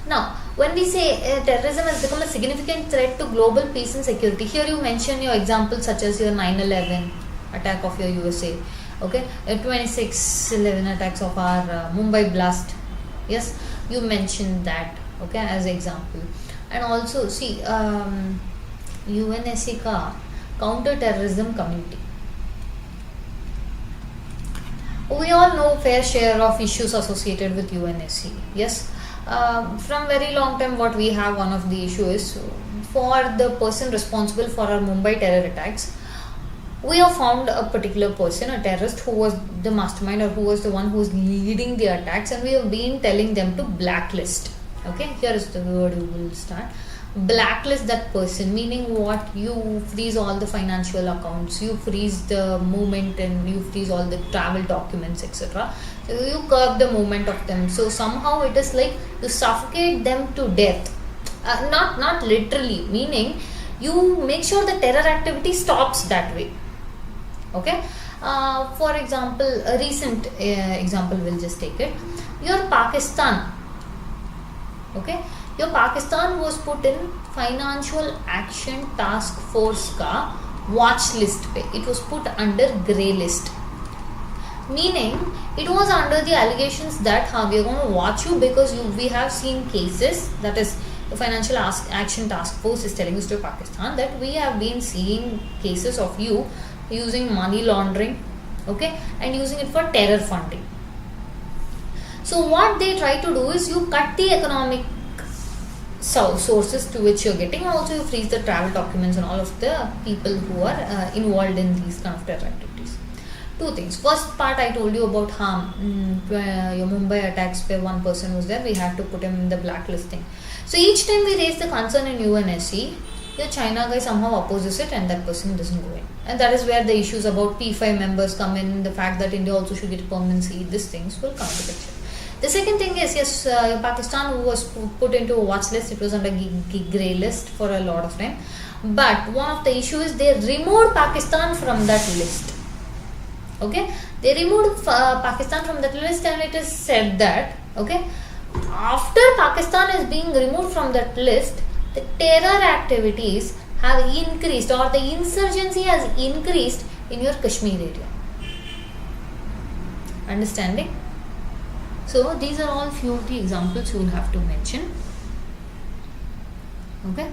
Now, when we say terrorism has become a significant threat to global peace and security, here you mention your examples such as your 9/11 attack of your USA, okay, 26/11 attacks of our Mumbai blast. Yes, you mentioned that, okay, as example. And also see UNSC ka counter-terrorism committee. We all know fair share of issues associated with UNSC. Yes, from very long time what we have, one of the issue is for the person responsible for our Mumbai terror attacks. We have found a particular person, a terrorist, who was the mastermind or who was the one who was leading the attacks, and we have been telling them to blacklist. Okay, here is the word you will start. Blacklist that person, meaning what? You freeze all the financial accounts, you freeze the movement, and you freeze all the travel documents, etc. So you curb the movement of them. So somehow it is like you suffocate them to death. Not literally, meaning you make sure the terror activity stops that way. Okay, For example, a recent example, we'll just take it. Your Pakistan, okay, your Pakistan was put in Financial Action Task Force ka watch list pe. It was put under grey list, meaning it was under the allegations that we are going to watch you because we have seen cases, that is the Financial Action Task Force is telling us to Pakistan that we have been seeing cases of you using money laundering, okay, and using it for terror funding. So what they try to do is you cut the economic sources to which you're getting, and also you freeze the travel documents and all of the people who are involved in these kind of terror activities. Two things. First part I told you about your Mumbai attacks where one person was there, we had to put him in the blacklisting. So each time we raise the concern in UNSC, your China guy somehow opposes it and that person doesn't go in. And that is where the issues about P5 members come in, the fact that India also should get permanency, these things will come to picture. The second thing is, yes, Pakistan was put into a watch list, it was under grey list for a lot of time. But one of the issues is they removed Pakistan from that list. Okay, they removed Pakistan from that list, and it is said that, okay, after Pakistan is being removed from that list, the terror activities have increased, or the insurgency has increased in your Kashmir area. Understanding? So these are all few of the examples you will have to mention. Okay.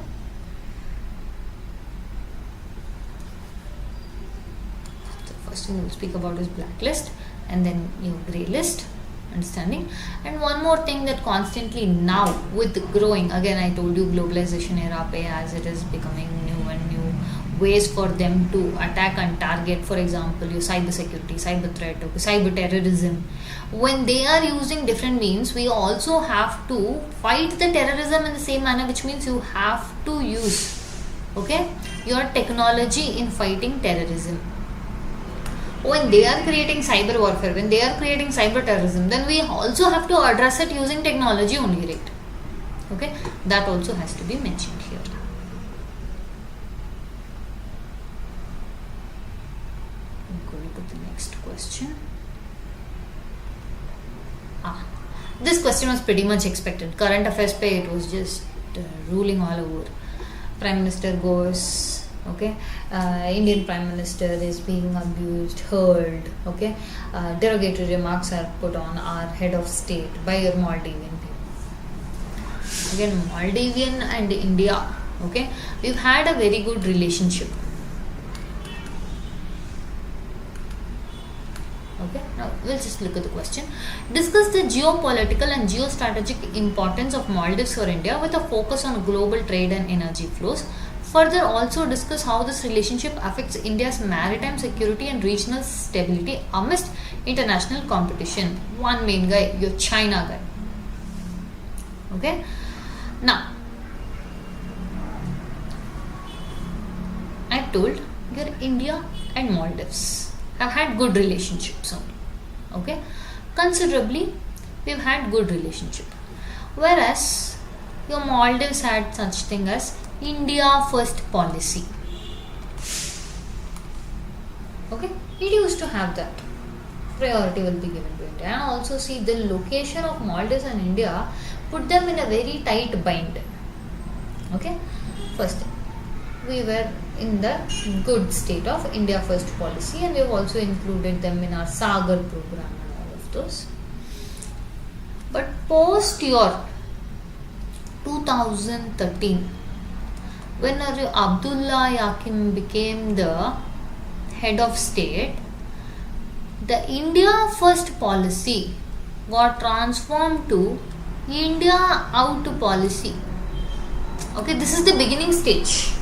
So first thing we'll speak about is blacklist, and then your grey list. Understanding? And one more thing that constantly now with the growing, again I told you globalization era pe, as it is becoming new and new ways for them to attack and target, for example your cyber security, cyber threat, okay, cyber terrorism. When they are using different means, we also have to fight the terrorism in the same manner, which means you have to use, okay, your technology in fighting terrorism. When they are creating cyber warfare, when they are creating cyber terrorism, then we also have to address it using technology only, right? Okay, that also has to be mentioned here. I'm going to the next question. This question was pretty much expected. Current affairs pay, it was just ruling all over. Prime Minister goes, okay, Indian Prime Minister is being abused, hurled, okay, derogatory remarks are put on our head of state by your Maldivian people. Again, Maldivian and India, okay, we've had a very good relationship. Okay, now we'll just look at the question. Discuss the geopolitical and geostrategic importance of Maldives for India with a focus on global trade and energy flows. Further, also discuss how this relationship affects India's maritime security and regional stability amidst international competition. One main guy, your China guy. Okay, now I told your India and Maldives have had good relationships only. Okay, considerably we've had good relationship, whereas your Maldives had such thing as India first policy. Okay, it used to have that. Priority will be given to India, and also see the location of Maldives and India put them in a very tight bind. Okay, first thing, we were in the good state of India first policy, and we have also included them in our Sagar program and all of those. But post year 2013, when Abdullah Yakin became the head of state, the India first policy got transformed to India out policy. Okay, this is the beginning stage.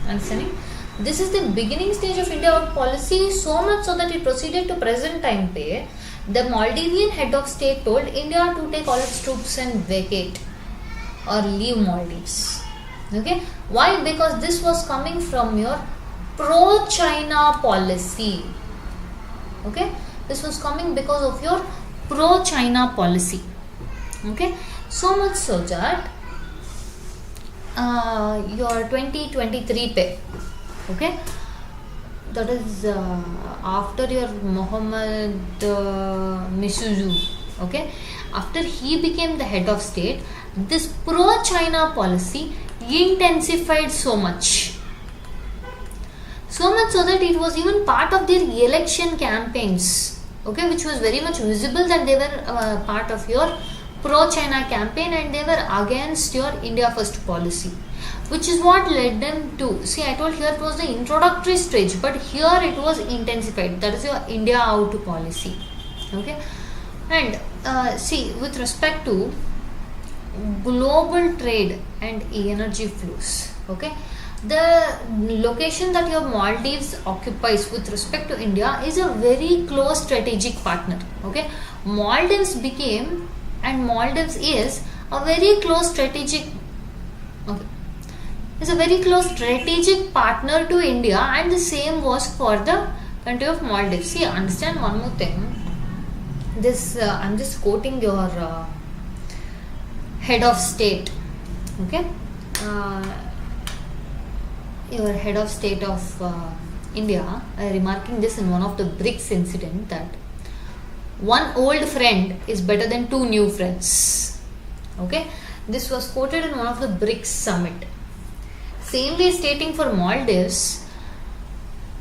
Understanding? This is the beginning stage of India out policy, so much so that it proceeded to present time pay. The Maldivian head of state told India to take all its troops and vacate or leave Maldives. Okay, why? Because this was coming from your pro-China policy. Okay, this was coming because of your pro-China policy. Okay, so much so that your 2023 pay, okay, that is after your Muhammad Misuzu, okay, after he became the head of state, this pro-China policy intensified so much so that it was even part of their election campaigns, okay, which was very much visible that they were part of your pro-China campaign and they were against your India First policy, which is what led them to, see, I told here it was the introductory stage, but here it was intensified, that is your India Out policy, okay. And see, with respect to global trade and energy flows, okay, the location that your Maldives occupies with respect to India is a very close strategic partner, okay. Maldives became and Maldives is a very close strategic, okay, is a very close strategic partner to India, and the same was for the country of Maldives. See, understand one more thing. This I'm just quoting your head of state, okay, your head of state of India, remarking this in one of the BRICS incident, that one old friend is better than two new friends, okay. This was quoted in one of the BRICS summit. Same way stating for Maldives,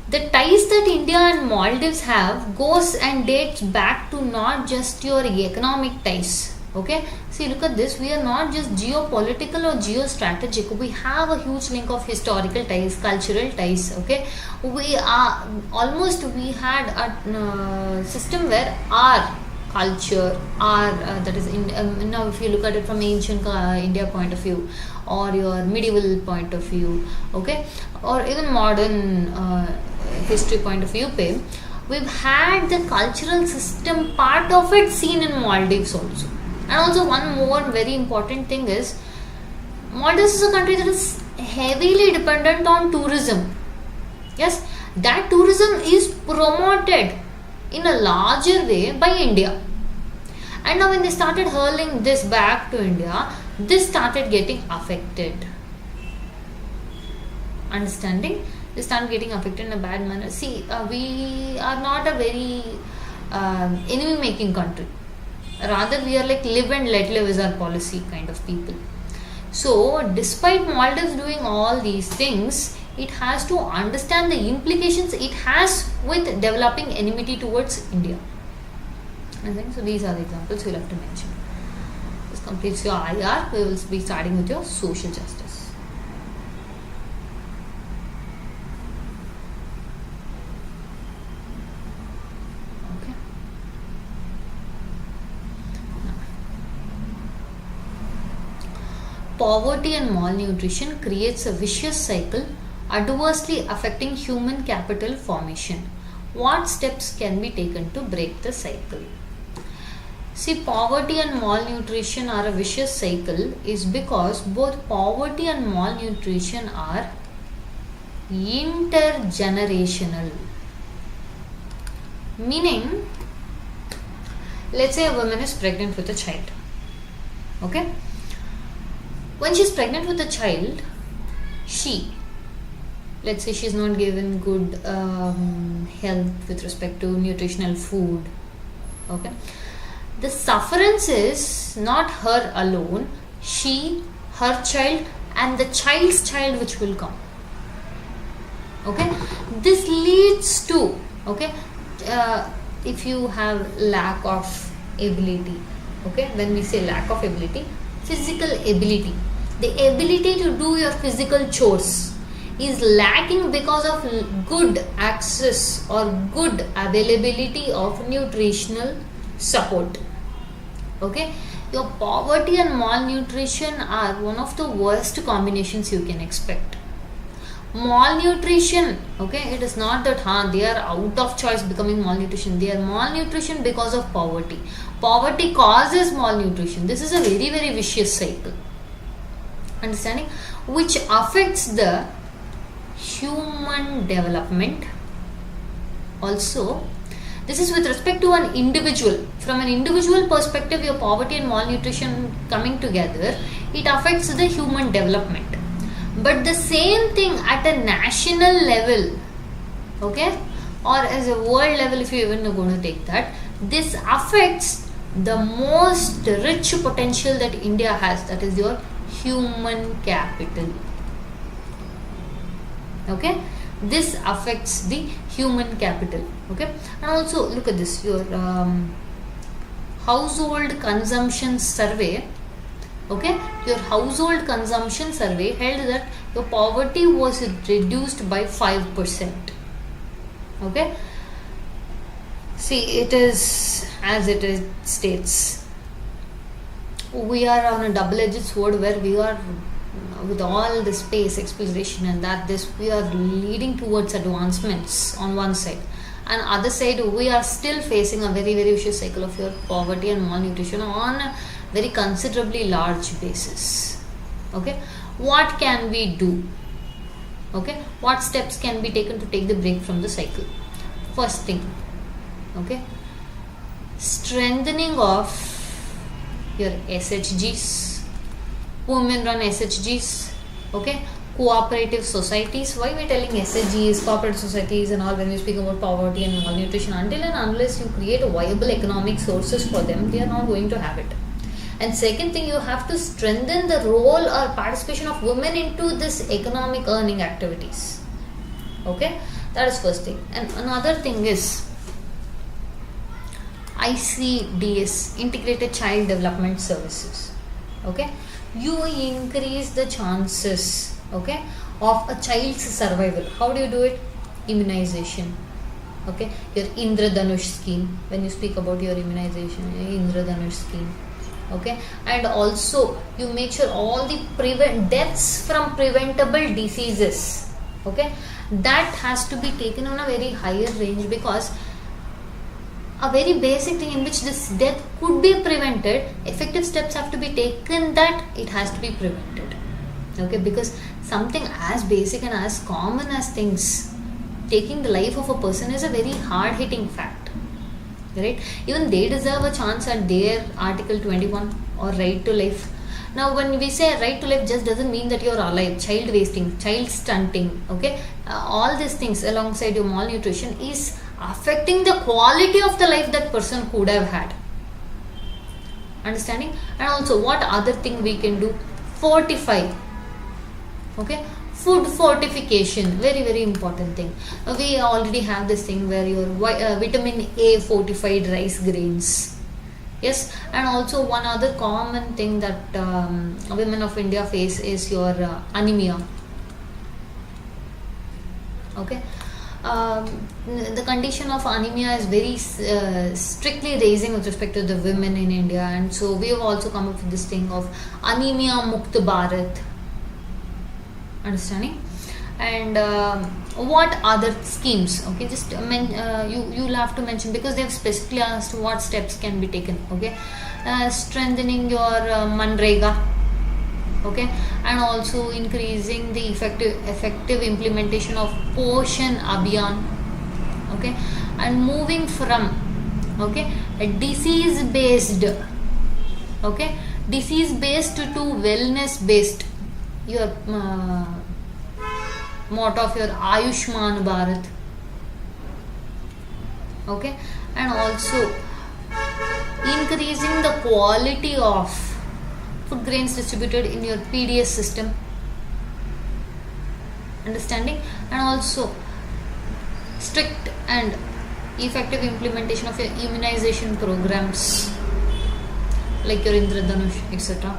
the ties that India and Maldives have goes and dates back to not just your economic ties, okay. See, look at this, we are not just geopolitical or geostrategic, we have a huge link of historical ties, cultural ties, okay. We are almost, we had a system where our culture, our that is in now if you look at it from ancient India point of view or your medieval point of view, okay, or even modern history point of view, we've had the cultural system part of it seen in Maldives also. And also one more very important thing is, Maldives is a country that is heavily dependent on tourism. Yes, that tourism is promoted in a larger way by India. And now when they started hurling this back to India, this started getting affected. Understanding? They started getting affected in a bad manner. See, we are not a very enemy-making country. Rather, we are like live and let live is our policy kind of people. So, despite Maldives doing all these things, it has to understand the implications it has with developing enmity towards India. I think so. These are the examples we'll have to mention. This completes your IR. We will be starting with your social justice. Okay. Poverty and malnutrition creates a vicious cycle adversely affecting human capital formation. What steps can be taken to break the cycle? See, poverty and malnutrition are a vicious cycle is because both poverty and malnutrition are intergenerational. Meaning, let's say a woman is pregnant with a child. Okay? When she is pregnant with a child, let's say she is not given good health with respect to nutritional food. Okay? The sufferance is not her alone, she, her child and the child's child which will come. Okay? This leads to, okay, if you have lack of ability, okay, when we say lack of ability, physical ability, the ability to do your physical chores is lacking because of good access or good availability of nutritional support. Okay, your poverty and malnutrition are one of the worst combinations you can expect. Malnutrition, okay, it is not that they are out of choice becoming malnutrition. They are malnutrition because of poverty. Poverty causes malnutrition. This is a very, very vicious cycle. Understanding? Which affects the human development. Also, this is with respect to an individual. From an individual perspective, your poverty and malnutrition coming together, it affects the human development. But the same thing at a national level, okay, or as a world level, if you even are going to take that, this affects the most rich potential that India has, that is your human capital. Okay, this affects the human capital. Okay, and also look at this, your household consumption survey. Okay, your household consumption survey held that your poverty was reduced by 5%. Okay, see, it is as it is states, we are on a double-edged sword where we are, with all the space exploration and that this, we are leading towards advancements on one side, and other side we are still facing a very vicious cycle of your poverty and malnutrition on a very considerably large basis. Okay, what can we do? Okay, what steps can be taken to take the break from the cycle? First thing, okay, strengthening of your SHGs, women run SHGs, okay, cooperative societies. Why we are telling SHGs, cooperative societies and all when we speak about poverty and malnutrition? Until and unless you create viable economic sources for them, they are not going to have it. And second thing, you have to strengthen the role or participation of women into this economic earning activities. Okay, that is first thing. And another thing is ICDS, Integrated Child Development Services. Okay, you increase the chances, okay, of a child's survival. How do you do it? Immunization. Okay, your Indradhanush scheme, when you speak about your immunization, Indradhanush scheme. Okay, and also you make sure all the deaths from preventable diseases, okay, that has to be taken on a very higher range, because a very basic thing in which this death could be prevented, effective steps have to be taken that it has to be prevented. Okay, because something as basic and as common as things, taking the life of a person, is a very hard hitting fact. Right? Even they deserve a chance at their Article 21 or right to life. Now, when we say right to life, just doesn't mean that you're alive. Child wasting, child stunting, okay, all these things alongside your malnutrition is affecting the quality of the life that person could have had. Understanding? And also, what other thing we can do? Fortify. Okay, food fortification, very important thing. We already have this thing where your vitamin A fortified rice grains. Yes, and also one other common thing that women of India face is your anemia. Okay, the condition of anemia is very strictly raising with respect to the women in India, and so we have also come up with this thing of Anemia Mukt Bharat. Understanding? And what other schemes? Okay, just you'll have to mention, because they have specifically asked what steps can be taken. Okay, strengthening your Manrega. Okay, and also increasing the effective implementation of Poshan Abhiyan. Okay, and moving from a disease based to wellness based, your motto of your Ayushman Bharat. Okay, and also increasing the quality of food grains distributed in your PDS system. Understanding? And also strict and effective implementation of your immunization programs like your Indradhanush, etc.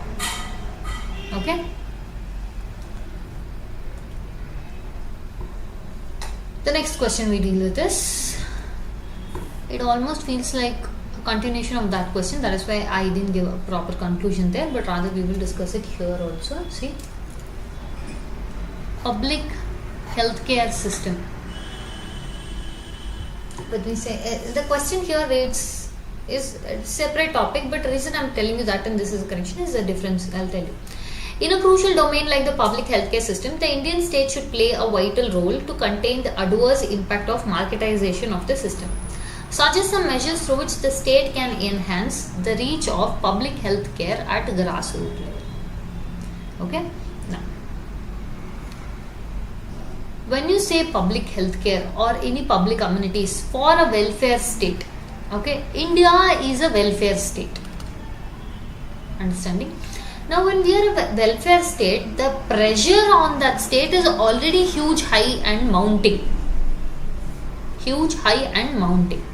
Okay. The next question we deal with is, it almost feels like a continuation of that question. That is why I didn't give a proper conclusion there, but rather we will discuss it here also. See, public healthcare system. But we say the question here is a separate topic, but the reason I am telling you that and this is a correction is a difference. I will tell you. In a crucial domain like the public healthcare system, the Indian state should play a vital role to contain the adverse impact of marketization of the system. Such are some measures through which the state can enhance the reach of public health care at grassroots level. Okay? when you say public healthcare or any public amenities for a welfare state, okay, India is a welfare state. Understanding? Now when we are a welfare state, the pressure on that state is already huge, high and mounting. Huge, high and mounting.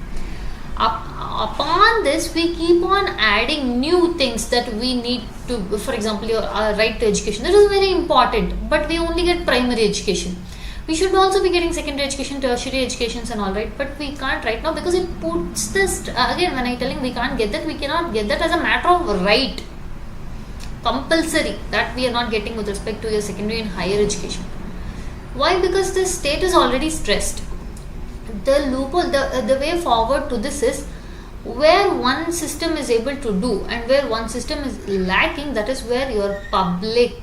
Upon this, we keep on adding new things that we need to, for example, your right to education. That is very important, but we only get primary education. We should also be getting secondary education, tertiary educations and all, right? But we can't right now because it puts this, again when I'm telling we can't get that, we cannot get that as a matter of right. Compulsory, that we are not getting with respect to your secondary and higher education. Why? Because the state is already stressed. The loophole, the way forward to this is where one system is able to do and where one system is lacking, that is where your public,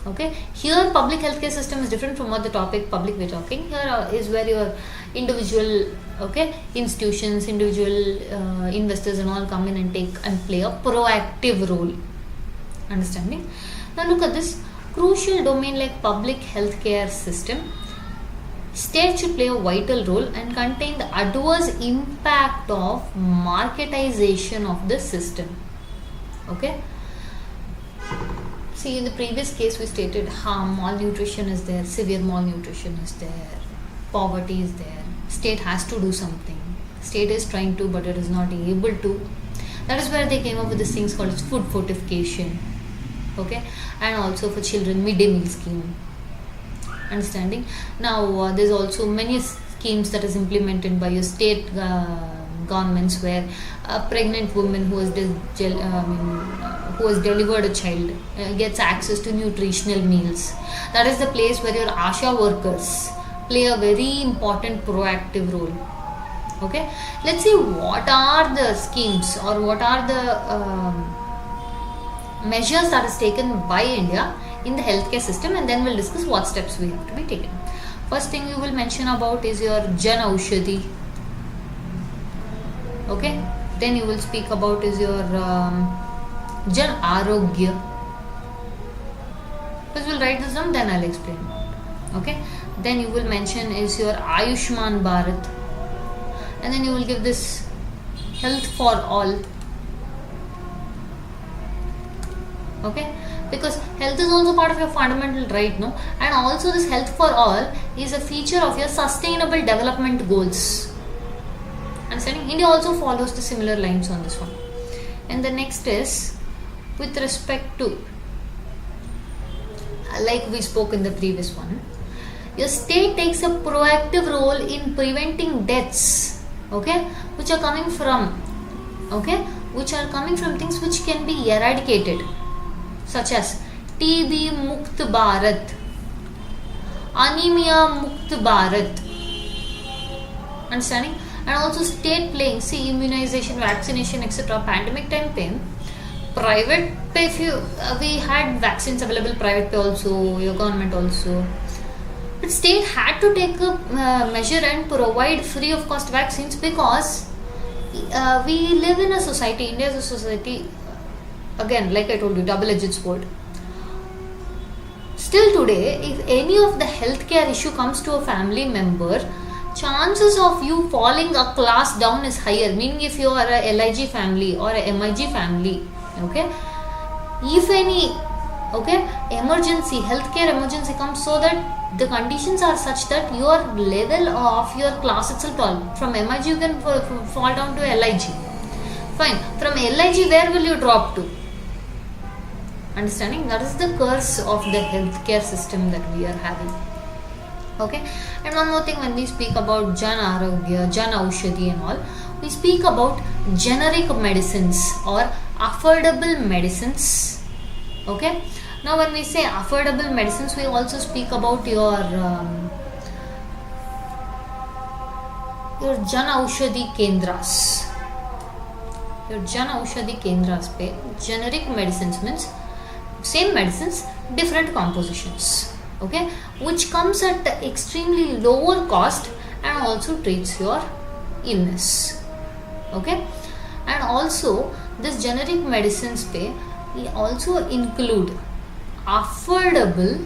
okay, here public healthcare system is different from what the topic public we're talking. Here is where your individual, okay, institutions, individual investors and all come in and take and play a proactive role. Understanding? Now look at this crucial domain like public healthcare system. State should play a vital role and contain the adverse impact of marketization of the system. Okay. See, in the previous case we stated malnutrition is there, severe malnutrition is there, poverty is there. State has to do something. State is trying to, but it is not able to. That is where they came up with this things called food fortification. Okay, and also for children midday meal scheme. Understanding? Now there's also many schemes that is implemented by your state governments where a pregnant woman who has delivered a child gets access to nutritional meals. That is the place where your ASHA workers play a very important proactive role. Okay, let's see what are the schemes or what are the measures that is taken by India in the healthcare system, and then we'll discuss what steps we have to be taken. First thing you will mention about is your Jan Aushadhi. Okay, then you will speak about is your Jan Arogya. First we'll write this down, then I'll explain. Okay, then you will mention is your Ayushman Bharat, and then you will give this health for all. Okay, because health is also part of your fundamental right, no? And also this health for all is a feature of your sustainable development goals. Understanding? India also follows the similar lines on this one. And the next is with respect to, like we spoke in the previous one, your state takes a proactive role in preventing deaths, okay, which are coming from, okay, which are coming from things which can be eradicated, such as TB Mukt Bharat, Anemia Mukt Bharat. Understanding? And also state playing, see, immunization, vaccination, etc. Pandemic time pain, private pay, if you we had vaccines available, private pay also, your government also. But state had to take a measure and provide free of cost vaccines because we live in a society, India is a society, again like I told you, double-edged sword. Still today, if any of the healthcare issue comes to a family member, chances of you falling a class down is higher. Meaning if you are a LIG family or a MIG family, okay, if any, okay, emergency, healthcare emergency comes, so that the conditions are such that your level of your class itself, from MIG you can fall down to LIG. Fine. From LIG, where will you drop to? Understanding? That is the curse of the healthcare system that we are having. Okay. And one more thing, when we speak about Jan Arogya, Jan Aushadhi and all, we speak about generic medicines or affordable medicines. Okay. Now when we say affordable medicines, we also speak about your Jan Aushadhi Kendras. Your Jan Aushadhi Kendras pe generic medicines means same medicines, different compositions, okay, which comes at extremely lower cost and also treats your illness, okay. And also this generic medicines pe also include affordable,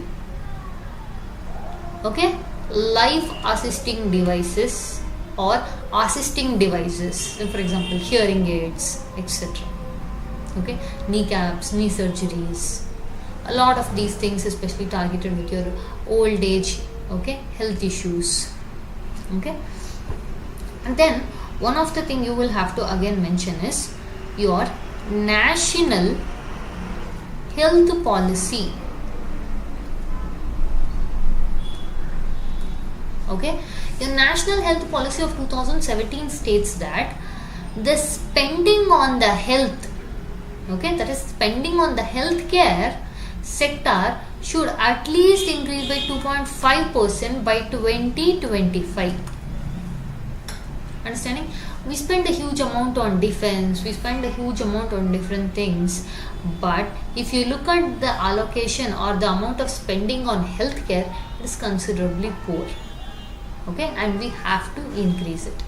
okay, life assisting devices or assisting devices, for example hearing aids, etc. Okay, kneecaps, knee surgeries, a lot of these things especially targeted with your old age, okay, health issues. Okay, and then one of the thing you will have to again mention is your national health policy. Okay, your national health policy of 2017 states that the spending on the health, okay, that is spending on the healthcare sector should at least increase by 2.5% by 2025. Understanding? We spend a huge amount on defense, we spend a huge amount on different things, but if you look at the allocation or the amount of spending on healthcare, it is considerably poor. Okay, and we have to increase it.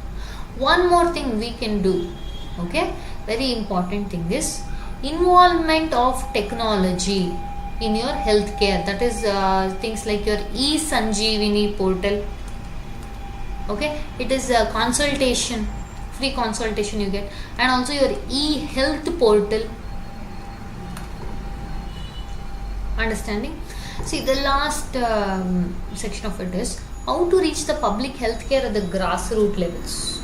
One more thing we can do, okay, very important thing is involvement of technology in your healthcare. That is things like your e-Sanjeevani portal. Okay, it is a consultation, free consultation you get, and also your e-health portal. Understanding? See, the last section of it is how to reach the public healthcare at the grassroots levels.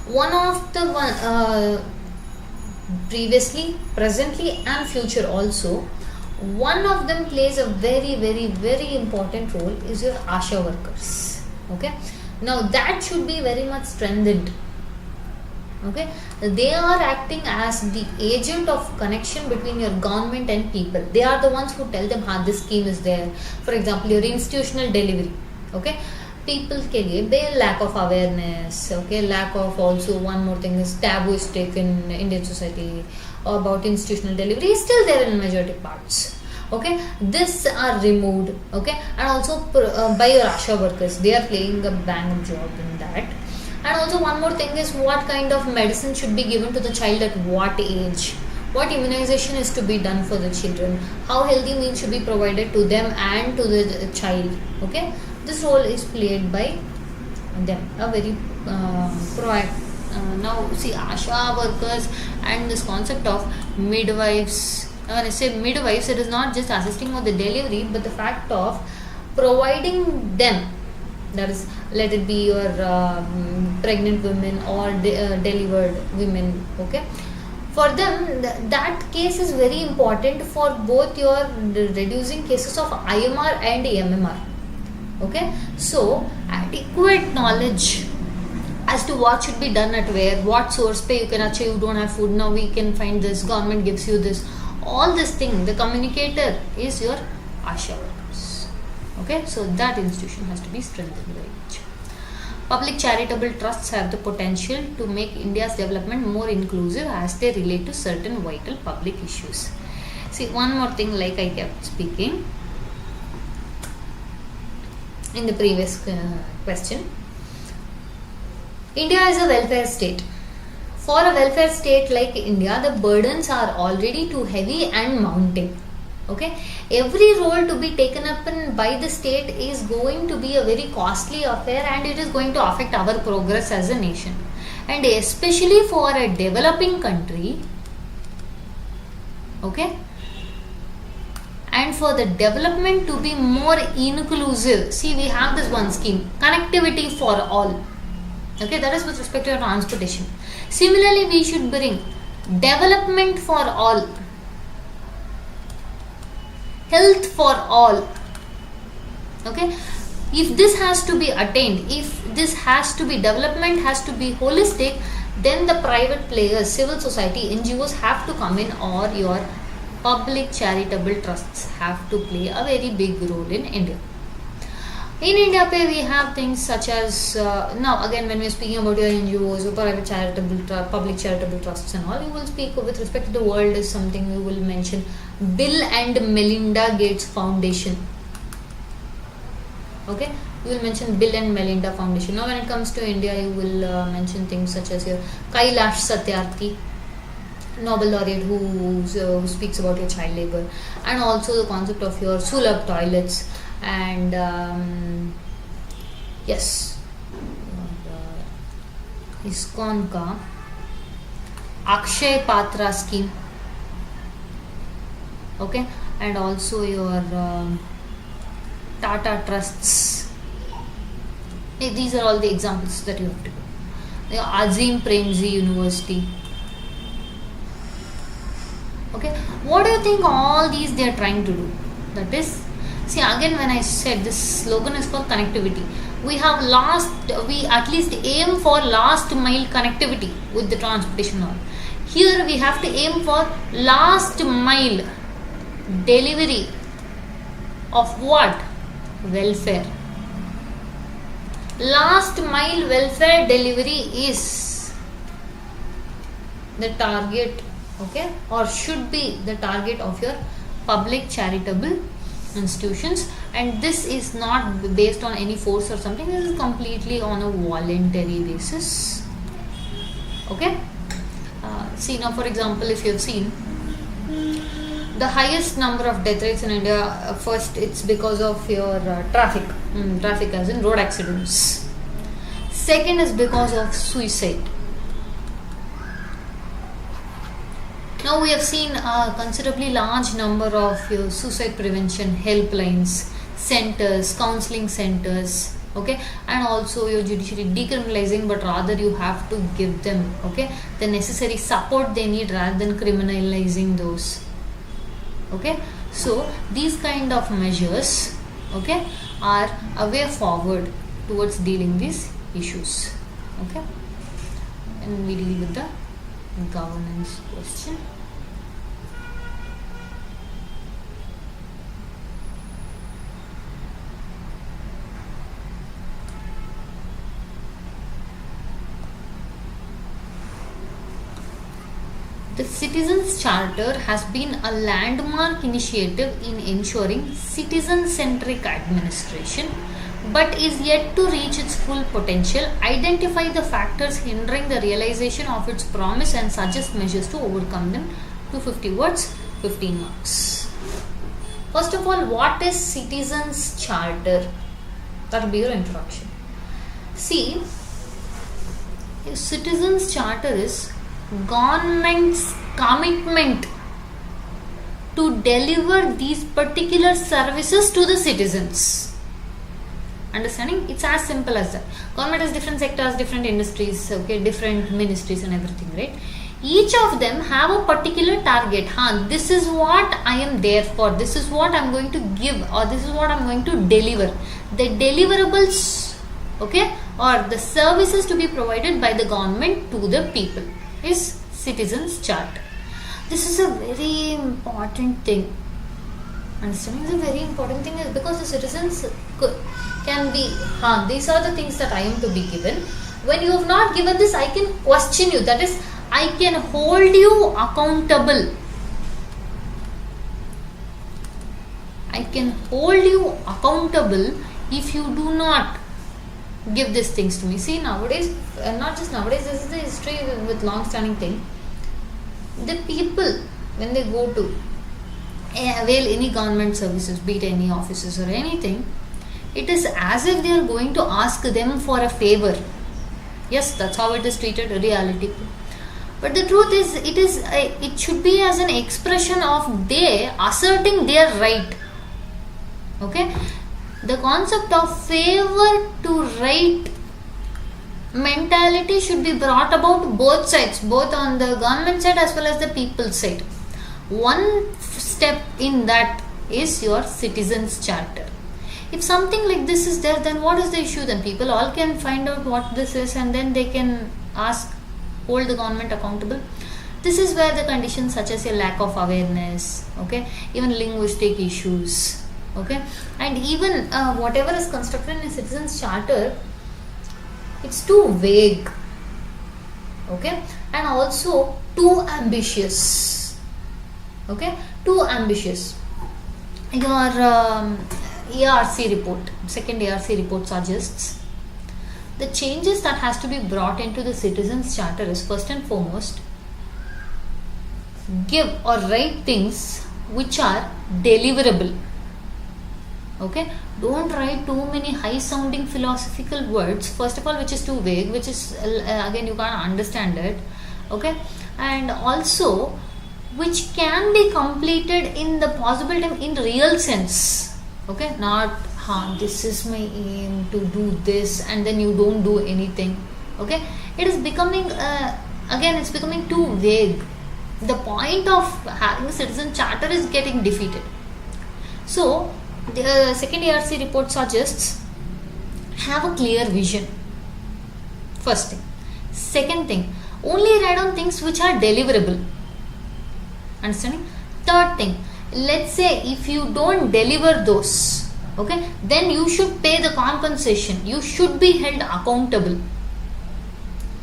One of the previously, presently and future also, one of them plays a very, very, very important role is your ASHA workers. Okay, now that should be very much strengthened. Okay, they are acting as the agent of connection between your government and people. They are the ones who tell them how this scheme is there. For example, your institutional delivery. Okay, people के लिए they lack of awareness. Okay, lack of also one more thing is taboo is taken in Indian society about institutional delivery is still there in majority parts. Okay, this are removed. Okay, and also by your ASHA workers, they are playing a bang job in that. And also one more thing is what kind of medicine should be given to the child at what age, what immunization is to be done for the children, how healthy meals should be provided to them and to the child. Okay, this role is played by them, a very proactive. Now see, ASHA workers and this concept of midwives. When I say midwives, it is not just assisting on the delivery, but the fact of providing them, that is, let it be your pregnant women or delivered women. Okay, for them that case is very important for both your reducing cases of IMR and MMR. Okay, so adequate knowledge as to what should be done at where, what source pay you can achieve, you don't have food, now we can find this, government gives you this, all this thing, the communicator is your ASHA workers. Okay, so that institution has to be strengthened very much. Public charitable trusts have the potential to make India's development more inclusive as they relate to certain vital public issues. See, one more thing, like I kept speaking in the previous question, India is a welfare state. For a welfare state like India, the burdens are already too heavy and mounting. Okay, every role to be taken up by the state is going to be a very costly affair, and it is going to affect our progress as a nation. And especially for a developing country, okay, and for the development to be more inclusive. See, we have this one scheme, connectivity for all. Okay, that is with respect to your transportation. Similarly, we should bring development for all, health for all. Okay, if this has to be attained, if this has to be, development has to be holistic, then the private players, civil society, NGOs have to come in, or your public charitable trusts have to play a very big role in India. In India, we have things such as, now again when we are speaking about your NGOs or private charitable, public charitable trusts and all, you will speak with respect to the world is something we will mention, Bill and Melinda Gates Foundation. Okay, you will mention Bill and Melinda Foundation. Now when it comes to India, you will mention things such as your Kailash Satyarthi, Nobel laureate who speaks about your child labor, and also the concept of your Sulabh toilets, and yes, ISKCON का Akshay Patra scheme, okay, and also your Tata trusts. These are all the examples that you have to do. The Azim Premji University. Okay, what do you think all these they are trying to do? That is, see, again when I said this slogan is for connectivity, we at least aim for last mile connectivity with the transportation all. Here we have to aim for last mile delivery of what? Welfare. Last mile welfare delivery is the target, okay, or should be the target of your public charitable institutions, and this is not based on any force or something. This is completely on a voluntary basis, okay. See, now for example, if you have seen the highest number of death rates in India, first it's because of your traffic as in road accidents. Second is because of suicide. Now we have seen a considerably large number of your suicide prevention helplines, centers, counseling centers, okay, and also your judiciary decriminalizing, but rather you have to give them, okay, the necessary support they need rather than criminalizing those, okay. So these kind of measures, okay, are a way forward towards dealing these issues, okay. And we deal with the governance question. The Citizens Charter has been a landmark initiative in ensuring citizen-centric administration, but is yet to reach its full potential, identify the factors hindering the realization of its promise and suggest measures to overcome them. 250 words, 15 marks. First of all, what is Citizens Charter? That will be your introduction. See, Citizens Charter is government's commitment to deliver these particular services to the citizens. Understanding? It's as simple as that. Government has different sectors, different industries, okay, different ministries and everything, right? Each of them have a particular target. This is what I am there for. This is what I'm going to give, or this is what I'm going to deliver. The deliverables, okay, or the services to be provided by the government to the people is Citizens Charter. This is a very important thing. Understanding is a very important thing because the citizens can be, these are the things that I am to be given. When you have not given this, I can question you. That is, I can hold you accountable. I can hold you accountable if you do not give these things to me. See, nowadays, not just nowadays, this is the history with long-standing thing. The people, when they go to avail any government services, be it any offices or anything, it is as if they are going to ask them for a favor. Yes, that's how it is treated in reality. But the truth is, it should be as an expression of they asserting their right. Okay? The concept of favor to right mentality should be brought about both sides, both on the government side as well as the people's side. One step in that is your Citizens Charter. If something like this is there, then what is the issue? Then people all can find out what this is and then they can hold the government accountable. This is where the conditions such as a lack of awareness, okay, even linguistic issues, okay, and even whatever is constructed in a Citizens Charter, it's too vague, okay, and also too ambitious, okay, too ambitious. Your ARC report, second ARC report suggests the changes that has to be brought into the Citizens Charter is first and foremost give or write things which are deliverable. Okay, don't write too many high sounding philosophical words, first of all, which is too vague, which is again you can't understand it. Okay, and also which can be completed in the possible time in real sense. Okay, not this is my aim to do this and then you don't do anything. Okay, it is becoming again it's becoming too vague. The point of having a citizen charter is getting defeated. So the second ARC report suggests have a clear vision. First thing. Second thing, only write on things which are deliverable. Understanding? Third thing, let's say if you don't deliver those, okay, then you should pay the compensation. You should be held accountable.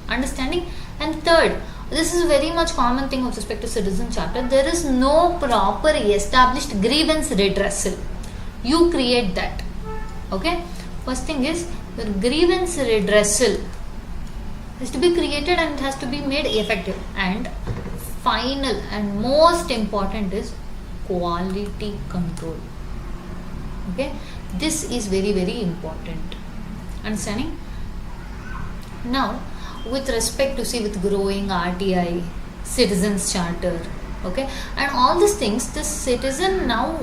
Understanding? And third, this is very much common thing with respect to citizen charter. There is no proper established grievance redressal. You create that. Okay. First thing is your grievance redressal has to be created and it has to be made effective. And final and most important is quality control. Okay. This is very, very important. Understanding? Now, with respect to see with growing RTI, citizens charter, okay, and all these things, the citizen now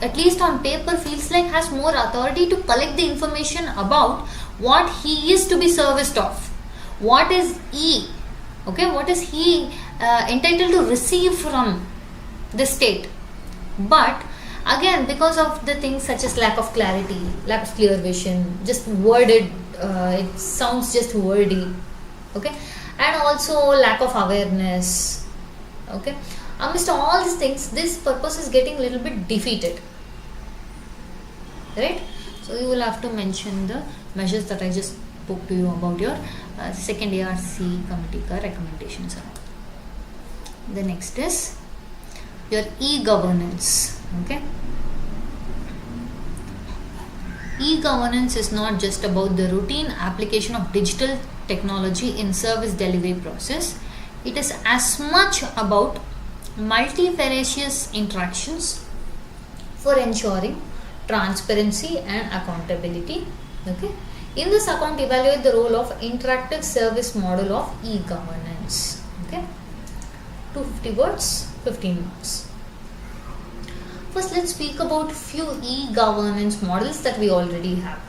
at least on paper feels like has more authority to collect the information about what he is to be serviced of, what is he, okay, what is he entitled to receive from the state. But again, because of the things such as lack of clarity, lack of clear vision, just worded, it sounds just wordy, okay, and also lack of awareness, okay, amidst all these things, this purpose is getting a little bit defeated, right? So you will have to mention the measures that I just spoke to you about your second ARC committee ka recommendations. The next is your e-governance. Okay, e-governance is not just about the routine application of digital technology in service delivery process. It is as much about multifarious interactions for ensuring transparency and accountability. Okay, in this account, evaluate the role of interactive service model of e-governance. Okay, 250 words, 15 marks. First, let's speak about few e-governance models that we already have.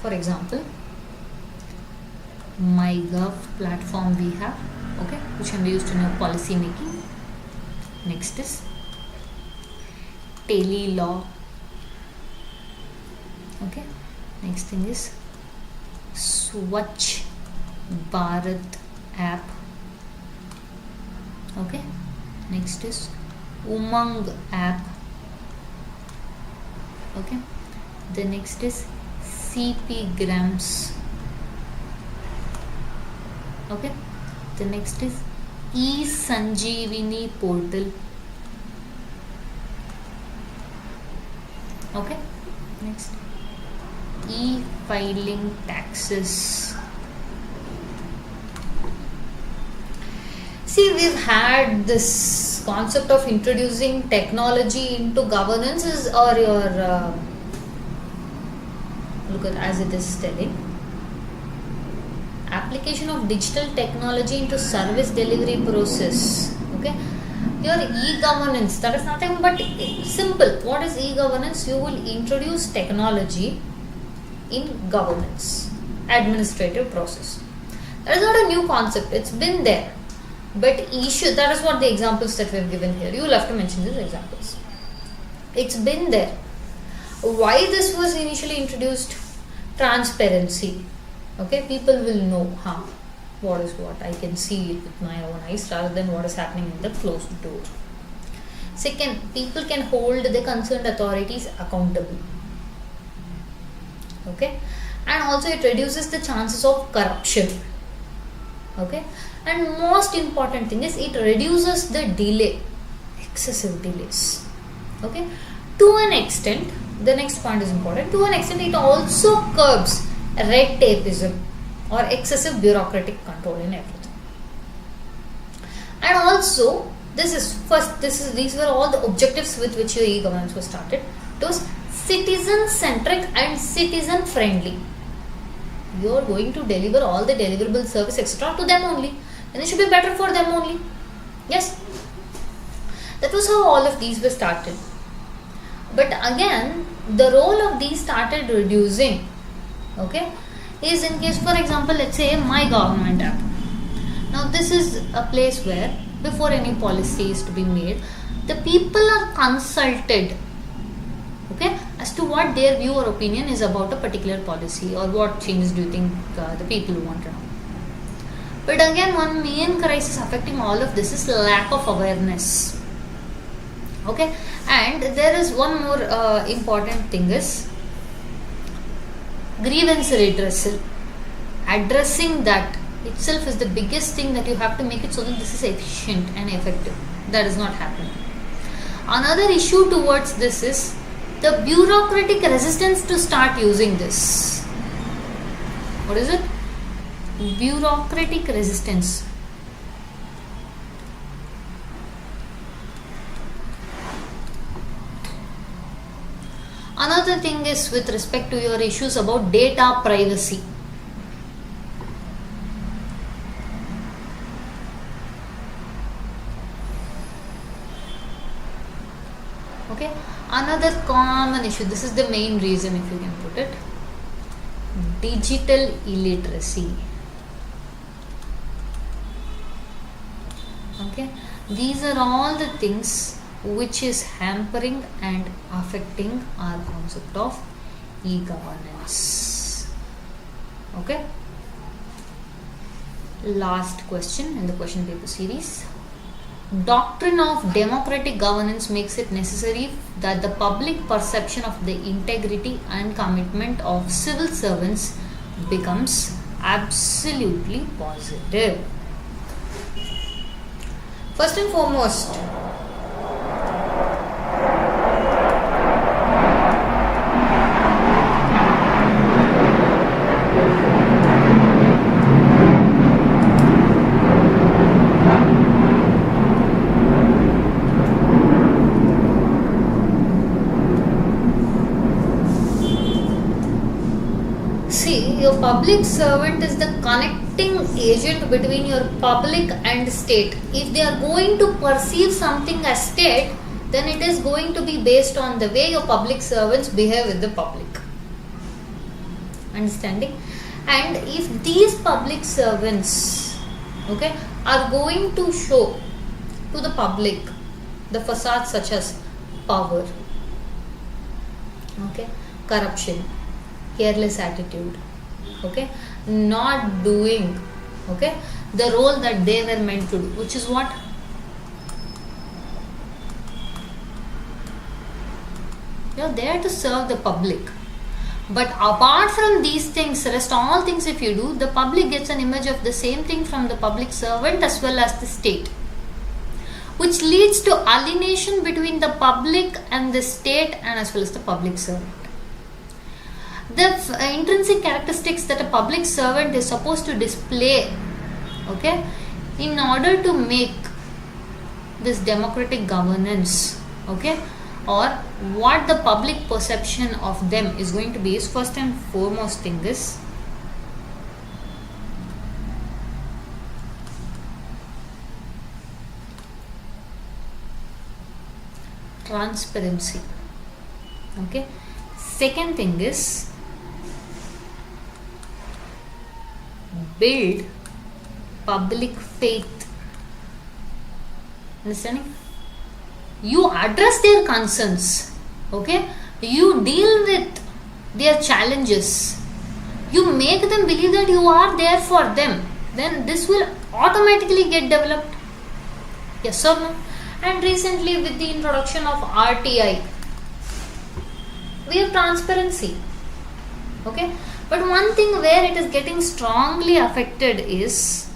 For example, MyGov platform we have, okay, which can be used in our policy making. Next is Tele-law. Okay. Next thing is Swachh Bharat app. Okay. Next is Umang app. Okay. The next is CP Grams. Okay. The next is E-Sanjeevani portal. Okay. Next, e-filing taxes. See, we've had this concept of introducing technology into governance or your look at as it is telling. Application of digital technology into service delivery process. Okay, your e-governance, that is nothing but simple. What is e-governance? You will introduce technology in governance, administrative process. That is not a new concept. It's been there, but issue, that is what the examples that we have given here. You will have to mention these examples. It's been there. Why this was initially introduced? Transparency. Okay, people will know what is what. I can see it with my own eyes rather than what is happening in the closed door. Second, people can hold the concerned authorities accountable. Okay, and also it reduces the chances of corruption. Okay, and most important thing is it reduces the delay, excessive delays. Okay, to an extent, the next point is important. To an extent, it also curbs red tapeism or excessive bureaucratic control in everything. And also, these were all the objectives with which your e-governance was started. It was citizen centric and citizen friendly. You are going to deliver all the deliverable service etc. to them only, then it should be better for them only. Yes, that was how all of these were started. But again, the role of these started reducing. Okay, is in case, for example, let's say my government app. Now this is a place where before any policy is to be made, the people are consulted, okay, as to what their view or opinion is about a particular policy, or what changes do you think the people want to know. But again, one main crisis affecting all of this is lack of awareness. Okay, and there is one more important thing is grievance redressal. Addressing that itself is the biggest thing that you have to make it so that this is efficient and effective. That is not happening. Another issue towards this is the bureaucratic resistance to start using this. What is it? Bureaucratic resistance. Another thing is with respect to your issues about data privacy. Okay, another common issue, this is the main reason if you can put it, digital illiteracy. Okay, these are all the things which is hampering and affecting our concept of e-governance. Okay, last question in the question paper series. Doctrine of democratic governance makes it necessary that the public perception of the integrity and commitment of civil servants becomes absolutely positive. First and foremost, your public servant is the connecting agent between your public and state. If they are going to perceive something as state, then it is going to be based on the way your public servants behave with the public. Understanding? And if these public servants, okay, are going to show to the public the facades such as power, okay, corruption, careless attitude, okay, not doing, okay, the role that they were meant to do, which is what? You're there to serve the public. But apart from these things, rest all things if you do, the public gets an image of the same thing from the public servant as well as the state, which leads to alienation between the public and the state and as well as the public servant. The intrinsic characteristics that a public servant is supposed to display, okay, in order to make this democratic governance, okay, or what the public perception of them is going to be is, first and foremost thing is transparency, okay. Second thing is build public faith. Understanding? You address their concerns, okay, you deal with their challenges, you make them believe that you are there for them, then this will automatically get developed. Yes or no? And recently with the introduction of RTI, we have transparency, okay. But one thing where it is getting strongly affected is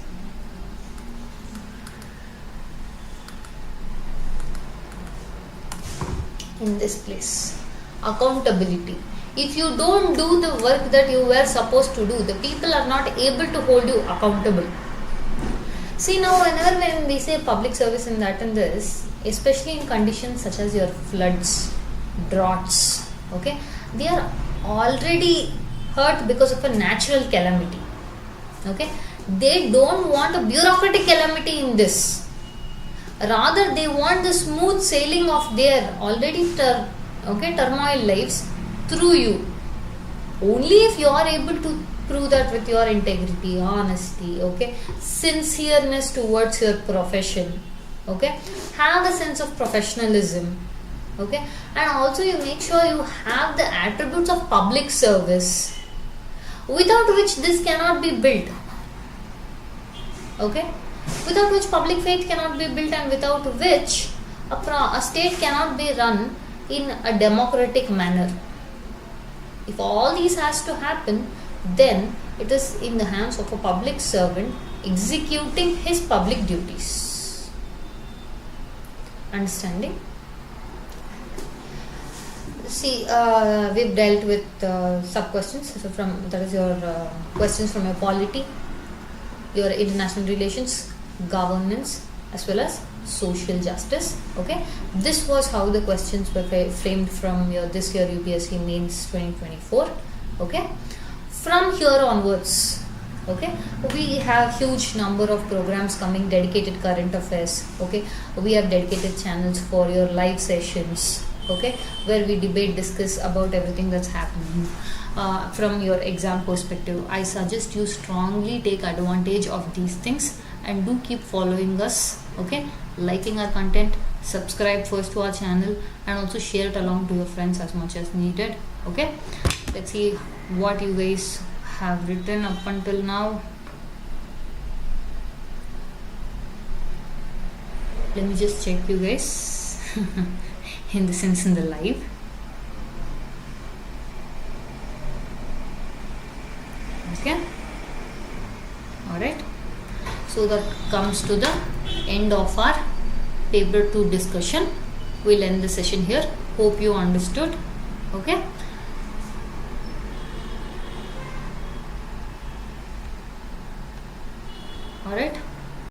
in this place, accountability. If you don't do the work that you were supposed to do, the people are not able to hold you accountable. See, now whenever when we say public service in that and this, especially in conditions such as your floods, droughts, Okay, they are already hurt because of a natural calamity. Okay, they don't want a bureaucratic calamity in this. Rather, they want the smooth sailing of their already turmoil lives through you. Only if you are able to prove that with your integrity, honesty, okay, sincereness towards your profession, okay, have a sense of professionalism, okay, and also you make sure you have the attributes of public service, without which this cannot be built, okay, without which public faith cannot be built, and without which a state cannot be run in a democratic manner. If all these has to happen, then it is in the hands of a public servant executing his public duties. Understanding? See, we've dealt with sub questions. So that is your questions from your polity, your international relations, governance, as well as social justice. Okay, this was how the questions were framed from this year UPSC Mains 2024. Okay, from here onwards, okay, we have huge number of programs coming, dedicated current affairs. Okay, we have dedicated channels for your live sessions, okay, where we debate, discuss about everything that's happening. From your exam perspective, I suggest you strongly take advantage of these things and do keep following us, okay, liking our content, subscribe first to our channel, and also share it along to your friends as much as needed. Okay, let's see what you guys have written up until now. Let me just check you guys in the live. Okay, alright, so that comes to the end of our paper 2 discussion. We'll end the session here. Hope you understood. Okay, alright.